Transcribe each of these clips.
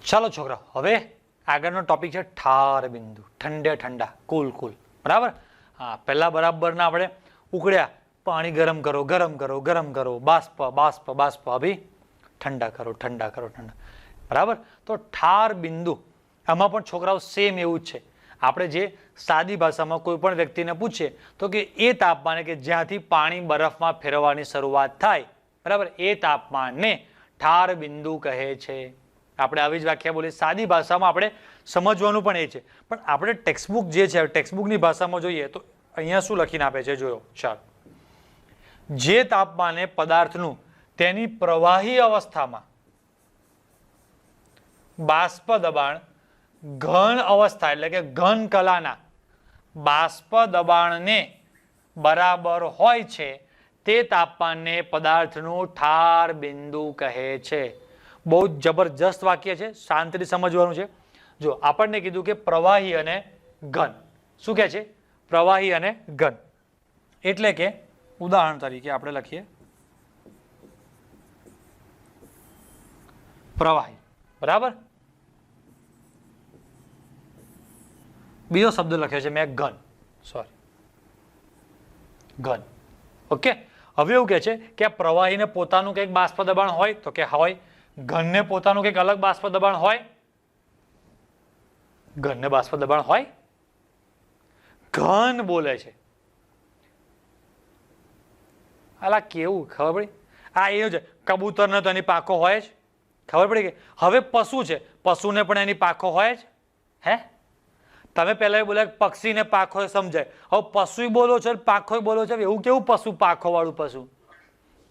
ચાલો છોકરા, હવે આગળનો ટોપિક છે ઠાર બિંદુ. ઠંડે ઠંડા, કુલ કુલ. બરાબર. હા, પહેલા બરાબરના આપણે ઉકળ્યા, પાણી ગરમ કરો, ગરમ કરો, ગરમ કરો, બાષ્પ બાષ્પ બાષ્પ, અભી ઠંડા કરો, ઠંડા કરો, ઠંડા. બરાબર. તો ઠાર બિંદુ આમાં પણ છોકરાઓ સેમ એવું જ છે. આપણે જે સાદી ભાષામાં કોઈ પણ વ્યક્તિને પૂછીએ તો કે એ તાપમાને કે જ્યાંથી પાણી બરફમાં ફેરવવાની શરૂઆત થાય, બરાબર, એ તાપમાનને ઠાર બિંદુ કહે છે. આપણે આવી જ વ્યાખ્યા બોલીએ. સાદી ભાષામાં આપણે સમજવાનું પણ એ છે, પણ આપણે ટેક્સ્ટબુક જે છે, ટેક્સ્ટબુકની ભાષામાં જોઈએ તો અહીંયા શું લખીને આપે છે જોયો. ચાલો, જે તાપમાને પદાર્થનું તેની પ્રવાહી અવસ્થામાં બાષ્પ દબાણ ઘન અવસ્થા એટલે કે ઘન કલાના બાષ્પ દબાણને બરાબર હોય છે તે તાપમાનને પદાર્થનું ઠાર બિંદુ કહે છે. બહુ જબરજસ્ત વાક્ય છે, શાંતિથી સમજવાનું છે. જો આપણને કીધું કે પ્રવાહી અને ઘન, શું કહે છે? પ્રવાહી અને ઘન. એટલે કે ઉદાહરણ તરીકે આપણે લખીએ પ્રવાહી, બરાબર. બીજો શબ્દ લખ્યો છે મેં ઘન, સોરી, ઘન. ઓકે. હવે એવું કહે છે કે આ પ્રવાહીને પોતાનું કંઈક બાષ્પ દબાણ હોય તો કે હોય, ઘનને પોતાનું કંઈક અલગ બાષ્પ દબાણ હોય. ઘનને બાષ્પ દબાણ હોય? ઘન બોલે છે. અલા કેવું ખબર પડી? આ એવું છે, કબૂતરને તો એની પાંખો હોય જ, ખબર પડી કે. હવે પશુ છે, પશુને પણ એની પાંખો હોય જ. હે, તમે પહેલા બોલ્યા પક્ષીને પાંખો સમજાય, હવે પશુ બોલો છો, પાંખો બોલો છો, એવું કેવું પશુ, પાંખો વાળું પશુ?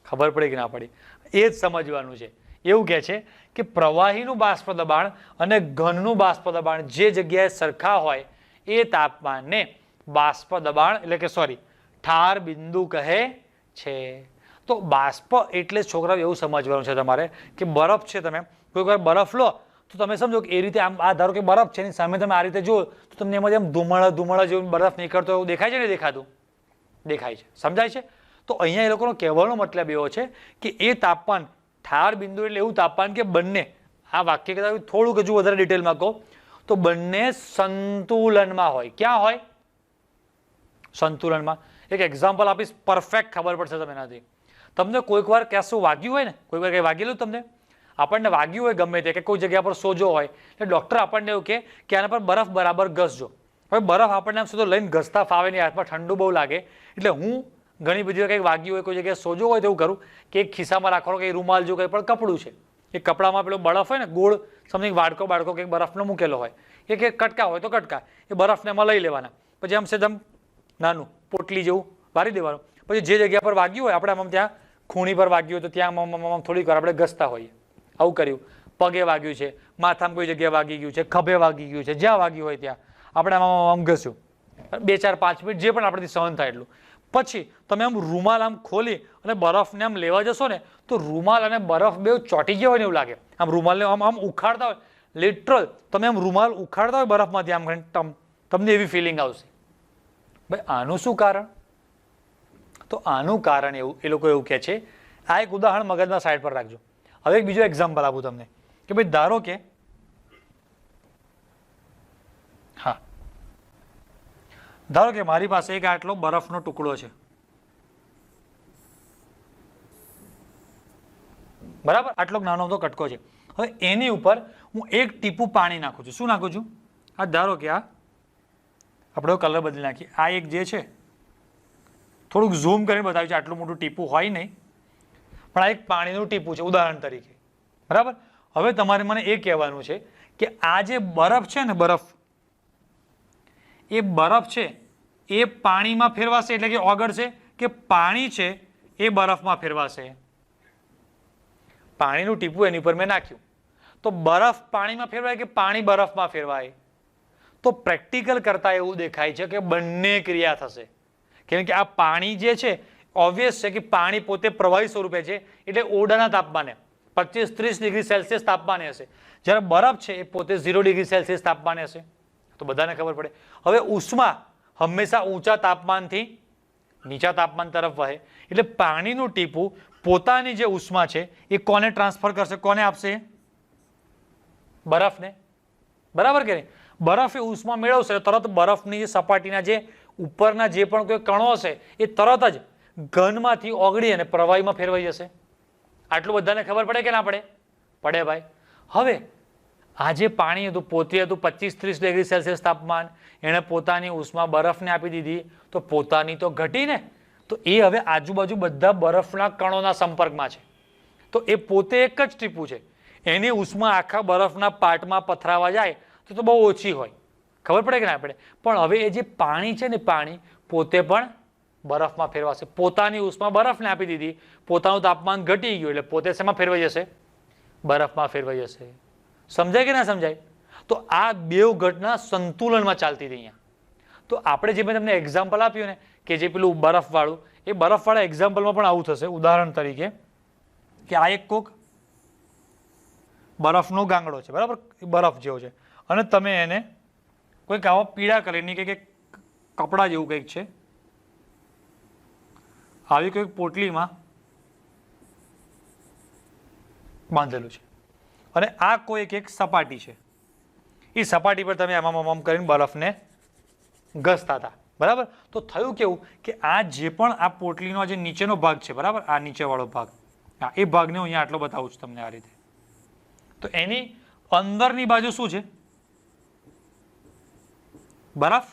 ખબર પડી કે ના પડી? એ જ સમજવાનું છે. એવું કહે છે કે પ્રવાહીનું બાષ્પ દબાણ અને ઘનનું બાષ્પ દબાણ જે જગ્યાએ સરખા હોય એ તાપમાનને બાષ્પ દબાણ એટલે કે સોરી ઠાર બિંદુ કહે છે. તો બાષ્પ એટલે છોકરાઓ એવું સમજવાનું છે તમારે કે બરફ છે, તમે કોઈ વાર બરફ લો તો તમે સમજો કે એ રીતે આમ આ ધારો કે બરફ છે, એની સામે તમે આ રીતે જુઓ તો તમને એમાં જેમ ધુમાડા ધુમાડા જેવું બરફ નીકળતો એવું દેખાય છે ને? દેખાતું દેખાય છે, સમજાય છે? તો અહીંયા એ લોકોનો કહેવાનો મતલબ એવો છે કે એ તાપમાન ઠાર બિંદુ એટલે એવું તાપમાન કે બંને, આ વાક્ય કદાચ થોડુંક હજુ વધારે ડિટેલમાં કહું તો બંને સંતુલનમાં હોય. ક્યાં હોય? સંતુલનમાં. એક એક્ઝામ્પલ આપીશ, પરફેક્ટ ખબર પડશે તમને એનાથી. તમને કોઈક વાર કશું વાગ્યું હોય ને, કોઈક વાર કંઈ વાગેલું તમને, આપણને વાગ્યું હોય ગમે તે કે કોઈ જગ્યા પર સોજો હોય એટલે ડૉક્ટર આપણને એવું કે આના પર બરફ બરાબર ઘસજો. હવે બરફ આપણને આમ સીધો લઈને ઘસતા ફાવે નહીં, હાથમાં ઠંડુ બહુ લાગે. એટલે હું ઘણી બધી કંઈક વાગ્યું હોય, કોઈ જગ્યાએ સોજો હોય તો એવું કરું કે એક ખિસ્સામાં રાખવાનો કંઈ રૂમાલ જો કંઈ પણ કપડું છે, એ કપડામાં પેલો બરફ હોય ને ગોળ સમથિંગ વાડકો બાળકો કંઈક બરફનો મૂકેલો હોય, એ કે કટકા હોય તો કટકા, એ બરફને એમાં લઈ લેવાના, પછી આમ સેદમ નાનું પોટલી જેવું વારી દેવાનું. પછી જે જગ્યા પર વાગ્યું હોય આપણે આમ ત્યાં ખૂણી પર વાગ્યું હોય તો ત્યાં થોડીક વાર આપણે ઘસતા હોઈએ. આવું કર્યું. પગે વાગ્યું છે, માથામાં કોઈ જગ્યાએ વાગી ગયું છે, ખભે વાગી ગયું છે, જ્યાં વાગ્યું હોય ત્યાં આપણે આમ ઘસ્યું 2-4-5 મિનિટ જે પણ આપણેથી સહન થાય એટલું. પછી તમે આમ રૂમાલ આમ ખોલી અને બરફને આમ લેવા જશો ને તો રૂમાલ અને બરફ બે ચોંટી ગયા હોય ને એવું લાગે. આમ રૂમાલને આમ આમ ઉખાડતા હોય, લિટરલ તમે આમ રૂમાલ ઉખાડતા હોય બરફમાંથી આમ તમને એવી ફિલિંગ આવશે. ભાઈ આનું શું કારણ? તો આનું કારણ એવું એ લોકો એવું કહે છે, આ એક ઉદાહરણ મગજના સાઈડ પર રાખજો. હવે એક બીજો એક્ઝામ્પલ આપું તમને કે ભાઈ ધારો કે હા, ધારો કે મારી પાસે એક આટલો બરફનો ટુકડો છે, બરાબર, આટલો નાનો તો કટકો છે. હવે એની ઉપર હું એક ટીપું પાણી નાખું છું. શું નાખું છું? આ ધારો કે આ આપણે કલર બદલી નાખીએ. આ એક જે છે થોડુંક ઝૂમ કરીને બતાવ્યું છે, આટલું મોટું ટીપું હોય નહીં પણ આ એક પાણીનું ટીપું છે ઉદાહરણ તરીકે, બરાબર. હવે તમારે મને એ કહેવાનું છે કે આ જે બરફ છે ને, બરફ છે એ પાણીમાં ફેરવાશે એટલે કે ઓગળશે કે પાણી છે એ બરફમાં ફેરવાશે? પાણીનું ટીપું એની પર મેં નાખ્યું તો બરફ પાણીમાં ફેરવાય કે પાણી બરફમાં ફેરવાય? તો પ્રેક્ટિકલ કરતા એવું દેખાય છે કે બંને ક્રિયા થશે. કેમ કે આ પાણી જે છે ઓબ્વિયસ છે કે પાણી પોતે પ્રવાહી સ્વરૂપે છે એટલે ઓરડાના તાપમાને 25-30 ડિગ્રી સેલ્સિયસ તાપમાને હશે, જ્યારે બરફ છે એ પોતે 0 ડિગ્રી સેલ્સિયસ તાપમાને હશે. તો બધાને ખબર પડે. હવે ઉષ્મા હંમેશા ઊંચા તાપમાનથી નીચા તાપમાન તરફ વહે એટલે પાણીનું ટીપું પોતાની જે ઉષ્મા છે એ કોને ટ્રાન્સફર કરશે, કોને આપશે? બરફને, બરાબર કે નહીં? બરફ એ ઉષ્મા મેળવશે તરત બરફની જે સપાટીના જે ઉપરના જે પણ કોઈ કણો હશે એ તરત જ ઘનમાંથી ઓગળી અને પ્રવાહીમાં ફેરવાઈ જશે. આટલું બધાને ખબર પડે કે ના પડે? પડે ભાઈ. હવે આ જે પાણી હતું પોતે હતું 25-30 ડિગ્રી સેલ્સિયસ તાપમાન, એણે પોતાની ઉષ્મા બરફને આપી દીધી, તો પોતાની તો ઘટી ને, તો એ હવે આજુબાજુ બધા બરફના કણોના સંપર્કમાં છે, તો એ પોતે એક જ ટીપું છે, એની ઉષ્મા આખા બરફના પાટમાં પથરાવા જાય તો બહુ ઓછી હોય. ખબર પડે કે ના પડે? પણ હવે એ જે પાણી છે ને, પાણી પોતે પણ બરફમાં ફેરવાશે. પોતાની ઉષ્મા બરફને આપી દીધી, પોતાનું તાપમાન ઘટી ગયું એટલે પોતે શેમાં ફેરવાઈ જશે? બરફમાં ફેરવાઈ જશે. સમજાય કે ના સમજાય? તો આ બે ઘટના સંતુલનમાં ચાલતી હતી અહીંયા. તો આપણે જે મેં તમને એક્ઝામ્પલ આપ્યું ને કે જે પેલું બરફવાળું, એ બરફવાળા એક્ઝામ્પલમાં પણ આવું થશે. ઉદાહરણ તરીકે કે આ એક કોક બરફનો ગાંગડો છે, બરાબર? એ બરફ જેવો છે અને તમે એને કોઈક આવા પીળા કલરની કે કપડા જેવું કંઈક છે, આવી કોઈક પોટલીમાં બાંધેલું છે અને આ કોઈ એક સપાટી છે. એ સપાટી પર તમે આમ કરીને બરફને ઘસતા હતા, બરાબર? તો થયું કેવું કે આ જે પણ આ પોટલીનો જે નીચેનો ભાગ છે, બરાબર, આ નીચેવાળો ભાગ, હા, એ ભાગને હું અહીંયા આટલો બતાવું છું તમને આ રીતે. તો એની અંદરની બાજુ શું છે? બરફ.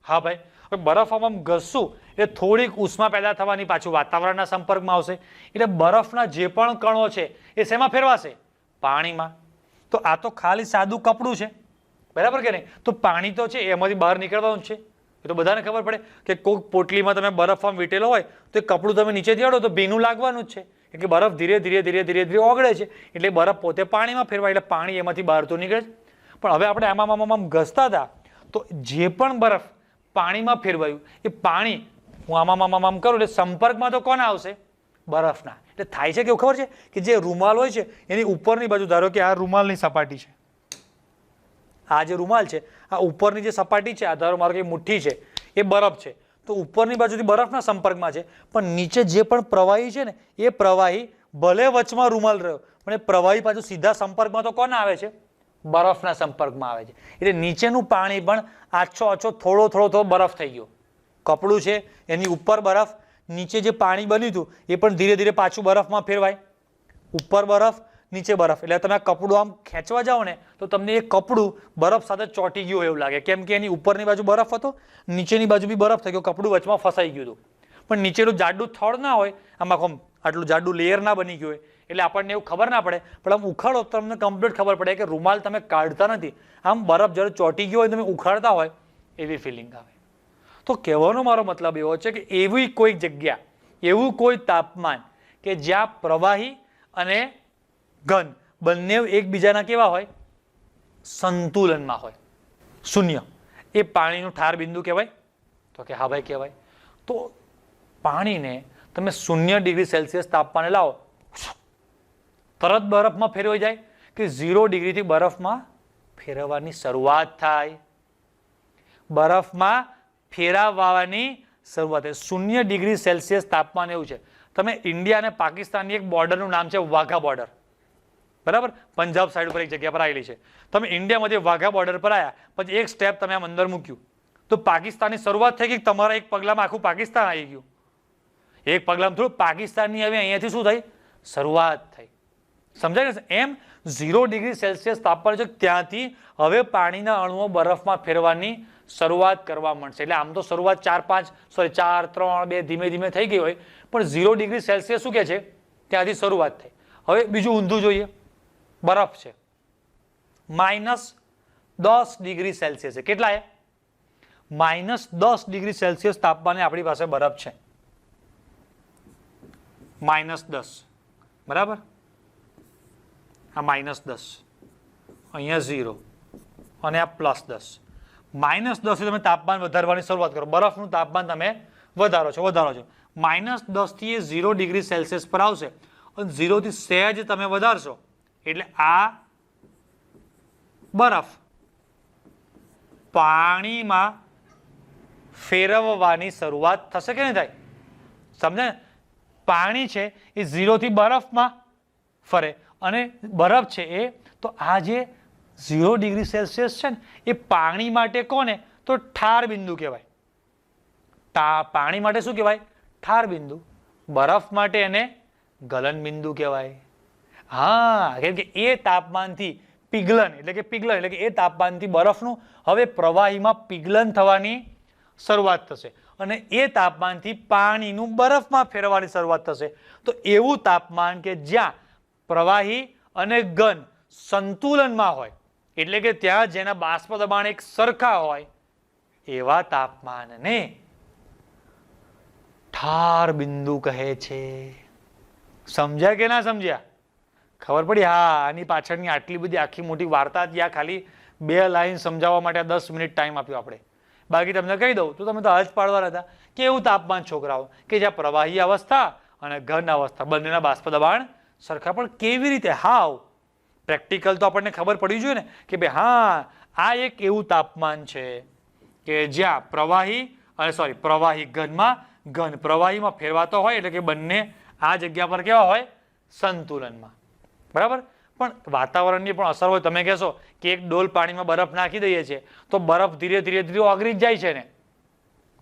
હા ભાઈ, હવે બરફ આમ ઘસશું એટલે થોડીક ઉષ્મા પેદા થવાની, પાછું વાતાવરણના સંપર્કમાં આવશે એટલે બરફના જે પણ કણો છે એ શેમાં ફેરવાશે? પાણીમાં. તો આ તો ખાલી સાદું કપડું છે, બરાબર કે નહીં? તો પાણી તો છે એમાંથી બહાર નીકળવાનું છે. એ તો બધાને ખબર પડે કે કોઈક પોટલીમાં તમે બરફ આમ વીટેલો હોય તો એ કપડું તમે નીચેથી અડો તો ભીનું લાગવાનું જ છે, કે બરફ ધીરે ધીરે ઓગળે છે એટલે બરફ પોતે પાણીમાં ફેરવાય એટલે પાણી એમાંથી બહાર તો નીકળે. પણ હવે આપણે આમ ઘસતા હતા તો જે પણ બરફ પાણીમાં ફેરવાયું એ પાણી હું આમ કરું એટલે સંપર્કમાં તો કોના આવશે? બરફના. એટલે થાય છે કેવું ખબર છે કે જે રૂમાલ હોય છે એની ઉપરની બાજુ, ધારો કે આ રૂમાલની સપાટી છે, આ જે રૂમાલ છે આ ઉપરની જે સપાટી છે, આ ધારો મારો કે મુઠ્ઠી છે એ બરફ છે, તો ઉપરની બાજુથી બરફના સંપર્કમાં છે, પણ નીચે જે પણ પ્રવાહી છે ને એ પ્રવાહી ભલે વચમાં રૂમાલ રહ્યો પણ એ પ્રવાહી પાછું સીધા સંપર્કમાં તો કોના આવે છે? બરફના સંપર્કમાં આવે છે. એટલે નીચેનું પાણી પણ આછો થોડો બરફ થઈ ગયો. કપડું છે એની ઉપર બરફ, નીચે જે પાણી બન્યું હતું એ પણ ધીરે ધીરે પાછું બરફમાં ફેરવાય. ઉપર બરફ, નીચે બરફ. એટલે તમે આ કપડું આમ ખેંચવા જાઓ ને તો તમને એ કપડું બરફ સાથે ચોંટી ગયું એવું લાગે, કેમ કે એની ઉપરની બાજુ બરફ હતો, નીચેની બાજુ બી બરફ થઈ ગયો, કપડું વચમાં ફસાઈ ગયું હતું. પણ નીચેનું જાડું થડ ના હોય, આમાં આટલું જાડું લેયર ના બની ગયું હોય એટલે આપણને એવું ખબર ના પડે. પણ આમ ઉખાડો તો તમને કમ્પ્લીટ ખબર પડે કે રૂમાલ તમે કાઢતા નથી, આમ બરફ જ્યારે ચોંટી ગયો હોય તમે ઉખાડતા હોય એવી ફિલિંગ આવે. તો કહેવાનો મારો મતલબ એવો છે કે એવી કોઈ જગ્યા, એવું કોઈ તાપમાન કે જ્યાં પ્રવાહી અને ઘન બંને એકબીજાના કેવા હોય? સંતુલનમાં હોય, શૂન્ય. એ પાણીનું ઠાર બિંદુ કહેવાય? તો કે હા ભાઈ કહેવાય. તો પાણીને તમે 0 ડિગ્રી સેલ્સિયસ તાપમાને લાવો, તરત બરફમાં ફેરવાઈ જાય કે 0 ડિગ્રીથી બરફમાં ફેરવવાની શરૂઆત થાય? બરફમાં ફેરવવાની શરૂઆત થાય. 0 ડિગ્રી સેલ્સિયસ તાપમાન એવું છે. તમે ઇન્ડિયા અને પાકિસ્તાનની એક બોર્ડરનું નામ છે વાઘા બોર્ડર, બરાબર? પંજાબ સાઈડ ઉપર એક જગ્યા પર આવેલી છે. તમે ઇન્ડિયામાંથી વાઘા બોર્ડર પર આવ્યા પછી એક સ્ટેપ તમે આમ અંદર મૂક્યું તો પાકિસ્તાનની શરૂઆત થઈ ગઈ. તમારા એક પગલામાં આખું પાકિસ્તાન આવી ગયું. એક પગલામાં થોડું પાકિસ્તાનની હવે અહીંયાથી શું થઈ? શરૂઆત થઈ. સમજાય ને? એમ 0 ડિગ્રી સેલ્સિયસ તાપમાન છે ત્યાંથી હવે પાણીના અણુઓ બરફમાં ફેરવાની શરૂઆત કરવા મળશે. એટલે આમ તો શરૂઆત 4, 3, 2 ધીમે ધીમે થઈ ગઈ હોય, પણ 0 ડિગ્રી સેલ્સિયસ શું કે છે? ત્યાંથી શરૂઆત થઈ. હવે બીજું ઊંધું જોઈએ. બરફ છે -10 ડિગ્રી સેલ્સિયસ. કેટલા છે? -10 ડિગ્રી સેલ્સિયસ તાપમાને આપણી પાસે બરફ છે. -10, બરાબર? આ -10, અહીંયા 0 અને આ +10. -10 થી તમે તાપમાન વધારવાની શરૂઆત કરો, બરફનું તાપમાન તમે વધારો છો. -10 થી એ 0 ડિગ્રી સેલ્સિયસ પર આવશે અને 0 થી સહેજ તમે વધારશો એટલે આ બરફ પાણીમાં ફેરવવાની શરૂઆત થશે કે નહીં થાય? સમજાય? પાણી છે એ 0 થી બરફમાં ફરે અને બરફ છે એ, તો આ જે 0 ડિગ્રી સેલ્સિયસ છે ને એ પાણી માટે કોને તો ઠાર બિંદુ કહેવાય. પાણી માટે શું કહેવાય? ઠાર બિંદુ. બરફ માટે એને ગલન બિંદુ કહેવાય. હા, કેમ કે એ તાપમાનથી પીગલન એટલે કે એ તાપમાનથી બરફનું હવે પ્રવાહીમાં પીગલન થવાની શરૂઆત થશે અને એ તાપમાનથી પાણીનું બરફમાં ફેરવાની શરૂઆત થશે. તો એવું તાપમાન કે જ્યાં પ્રવાહી અને ઘન સંતુલનમાં હોય, એટલે કે ત્યાં જેના બાષ્પ દબાણ એક સરખા હોય, એવા તાપમાનને ઠાર બિંદુ કહે છે. સમજ્યા કે ના સમજ્યા? ખબર પડી? હા, આની પાછળની આટલી બધી આખી મોટી વાર્તા ત્યાં ખાલી 2 લાઈન સમજાવવા માટે 10 મિનિટ ટાઈમ આપ્યો આપણે. બાકી તમને કહી દઉં તો તમે તો હાથ પાડવા હતા કે એવું તાપમાન છોકરાઓ કે જ્યાં પ્રવાહી અવસ્થા અને ઘન અવસ્થા બંનેના બાષ્પ દબાણ સરખા. પણ કેવી રીતે? હાવ પ્રેક્ટિકલ તો આપણને ખબર પડવી જોઈએ ને કે ભાઈ હા, આ એક એવું તાપમાન છે કે જ્યાં પ્રવાહી ઘન પ્રવાહીમાં ફેરવાતો હોય, એટલે કે બંને આ જગ્યા પર કેવા હોય? સંતુલનમાં. બરાબર? પણ વાતાવરણની પણ અસર હોય. તમે કહેશો કે એક ડોલ પાણીમાં બરફ નાખી દઈએ છીએ તો બરફ ધીરે ધીરે ઓગળી જ જાય છે ને.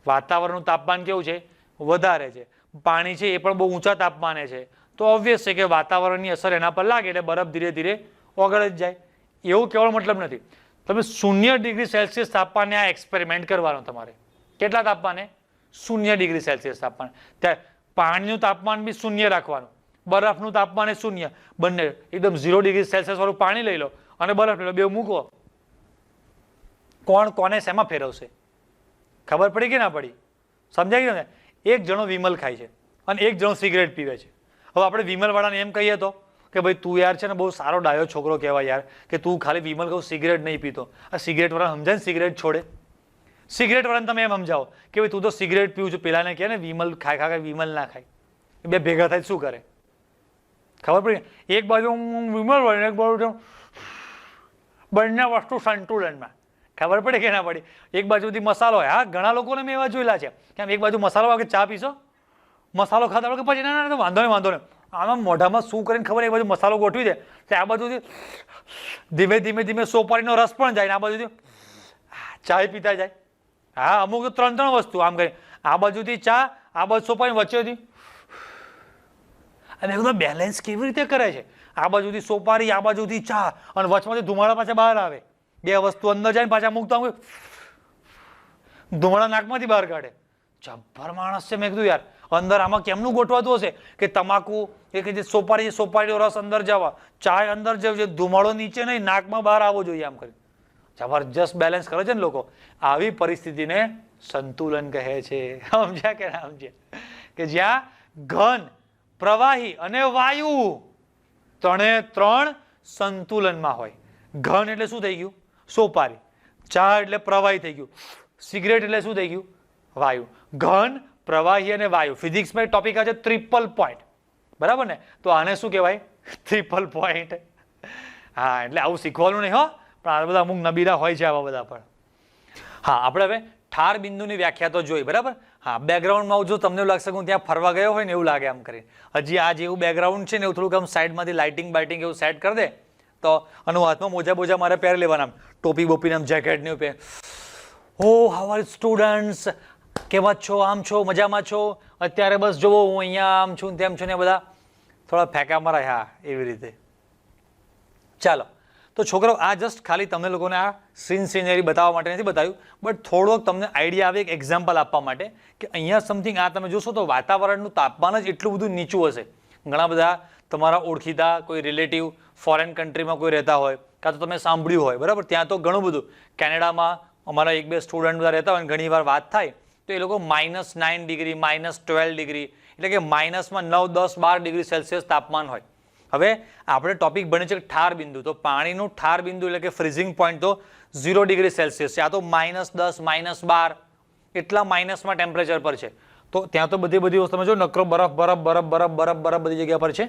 વાતાવરણનું તાપમાન કેવું છે? વધારે છે. પાણી છે એ પણ બહુ ઊંચા તાપમાને છે, તો ઓબ્વિયસ છે કે વાતાવરણની અસર એના પર લાગે એટલે બરફ ધીરે ધીરે ઓગળી જ જાય. એવું કહેવાનો મતલબ નથી. તમે 0 ડિગ્રી સેલ્સિયસ તાપમાને આ એક્સપેરિમેન્ટ કરવાનો તમારે. કેટલા તાપમાને? 0 ડિગ્રી સેલ્સિયસ તાપમાન. ત્યાં પાણીનું તાપમાન બી 0 રાખવાનું, બરફનું તાપમાન 0. બંને એકદમ 0 ડિગ્રી સેલ્સિયસ વાળું પાણી લઈ લો અને બરફ લઈ લો, બે મૂકો. કોણ કોને શેમાં ફેરવશે? ખબર પડી કે ના પડી? સમજાય કે? એક જણો વિમલ ખાય છે અને એક જણો સિગરેટ પીવે છે. હવે આપણે વિમલ વાળાને એમ કહીએ તો કે ભાઈ તું યાર છે ને બહુ સારો ડાયો છોકરો કહેવાય યાર, કે તું ખાલી વિમલ કહું સિગરેટ નહીં પીતો. આ સિગરેટ વાળા સમજાય ને સિગરેટ છોડે. સિગરેટ વાળાને તમે એમ સમજાવો કે ભાઈ તું તો સિગરેટ પીવું છું, પેલાને કહે ને વિમલ ખાય વિમલ ના ખાય. બે ભેગા થાય શું કરે? ખબર પડી? એક બાજુ વિમલ હોય, એક બાજુ બંને વસ્તુ સંતુલનમાં. ખબર પડે કે ના પડી? એક બાજુથી મસાલો હોય. હા, ઘણા લોકોને મેં એવા જોયેલા છે કે એક બાજુ મસાલો વાગે ચા પીશો, મસાલો ખાતા કે પછી ના વાંધો નહીં. આમાં મોઢામાં શું કરીને ખબર? એક બાજુ મસાલો ગોઠવી દે તો આ બાજુથી ધીમે ધીમે સોપારીનો રસ પણ જાય ને આ બાજુથી ચા પીતા જાય. હા, અમુક તો 3 વસ્તુ આમ કરી, આ બાજુથી ચા, આ બાજુ સોપારી, વચ્ચેથી. અને બધું બેલેન્સ કેવી રીતે કરે છે? આ બાજુથી સોપારી, આ બાજુથી ચા અને વચમાંથી ધુમાડા પાછા બહાર આવે. 2 વસ્તુ અંદર જાય ને પાછા મૂકતા ધુમાડા નાકમાંથી બહાર કાઢે. જબ્બર માણસ છે. મેં કીધું યાર અંદર આમાં કેમનું ગોઠવાતું હશે કે તમાકુ એ કે જે સોપારીનો રસ અંદર જવા, ચા અંદર જવું, ધુમાડો નીચે નહીં નાકમાં બહાર આવવો જોઈએ. આમ કરી જબરજસ્ત બેલેન્સ કરે છે ને લોકો. આવી પરિસ્થિતિને સંતુલન કહે છે. સમજ્યા કે ના સમજ્યા? કે જ્યાં ઘન, પ્રવાહી અને વાયુ 3 સંતુલનમાં હોય. ઘન એટલે શું થઈ ગયું? સોપારી. ચા એટલે પ્રવાહી થઈ ગયું. સિગરેટ એટલે શું થઈ ગયું? વાયુ. ઘન, પ્રવાહી અને વાયુ. ફિઝિક્સમાં ટોપિક છે ટ્રિપલ પોઈન્ટ. બરાબર ને? તો આને શું કહેવાય? Triple point. હા, એટલે આવું શીખવાનું નહીં હો, પણ આ બધા અમુક નબીરા હોય છે આવા બધા પણ. હા, આપણે હવે ઠાર બિંદુની વ્યાખ્યા તો જોઈ. બરાબર? હા, બેકગ્રાઉન્ડમાં જો તમને એવું લાગશે કે હું ત્યાં ફરવા ગયો હોય ને એવું લાગે આમ કરીને. હજી આ જેવું બેકગ્રાઉન્ડ છે ને એવું થોડુંક આમ સાઈડમાંથી લાઇટિંગ બાઇટિંગ એવું સેટ કરી દે તો, અને હાથમાં મોજા મારે પહેરી લેવાના, ટોપી બોપીને આમ જેકેટ ને પહેર. ઓ હાઉ આર સ્ટુડન્ટ્સ, કેવા છો? આમ છો? મજામાં છો? અત્યારે બસ જોવો હું અહીંયા આમ છું તેમ છું ને બધા થોડા ફેંકા મરાય. હા, એવી રીતે. ચાલો, તો છોકરો આ જસ્ટ ખાલી તમને લોકોને આ સીનરી બતાવવા માટે નથી બતાવ્યું, બટ થોડોક તમને આઈડિયા આવે એક એક્ઝામ્પલ આપવા માટે કે અહીંયા સમથિંગ આ તમે જોશો તો વાતાવરણનું તાપમાન જ એટલું બધું નીચું હશે. ઘણા બધા તમારા ઓળખીતા કોઈ રિલેટિવ ફોરેન કન્ટ્રીમાં કોઈ રહેતા હોય, કાં તો તમે સાંભળ્યું હોય. બરાબર? ત્યાં તો ઘણું બધું. કેનેડામાં અમારા 1-2 સ્ટુડન્ટ બધા રહેતા હોય ને ઘણી વાર વાત થાય તો એ લોકો -9 ડિગ્રી, -12 ડિગ્રી, એટલે કે માઇનસમાં 9, 10, 12 ડિગ્રી સેલ્સિયસ તાપમાન હોય. હવે આપણે ટોપિક ભણે છે ઠાર બિંદુ. તો પાણીનું ઠાર બિંદુ એટલે કે ફ્રીઝિંગ પોઈન્ટ તો 0 ડિગ્રી સેલ્સિયસ છે. આ તો -10, -12 એટલા માઇનસમાં ટેમ્પરેચર પર છે. તો ત્યાં તો બધી વસ્તુ તમે જો નકરો બરફ બધી જગ્યા પર છે.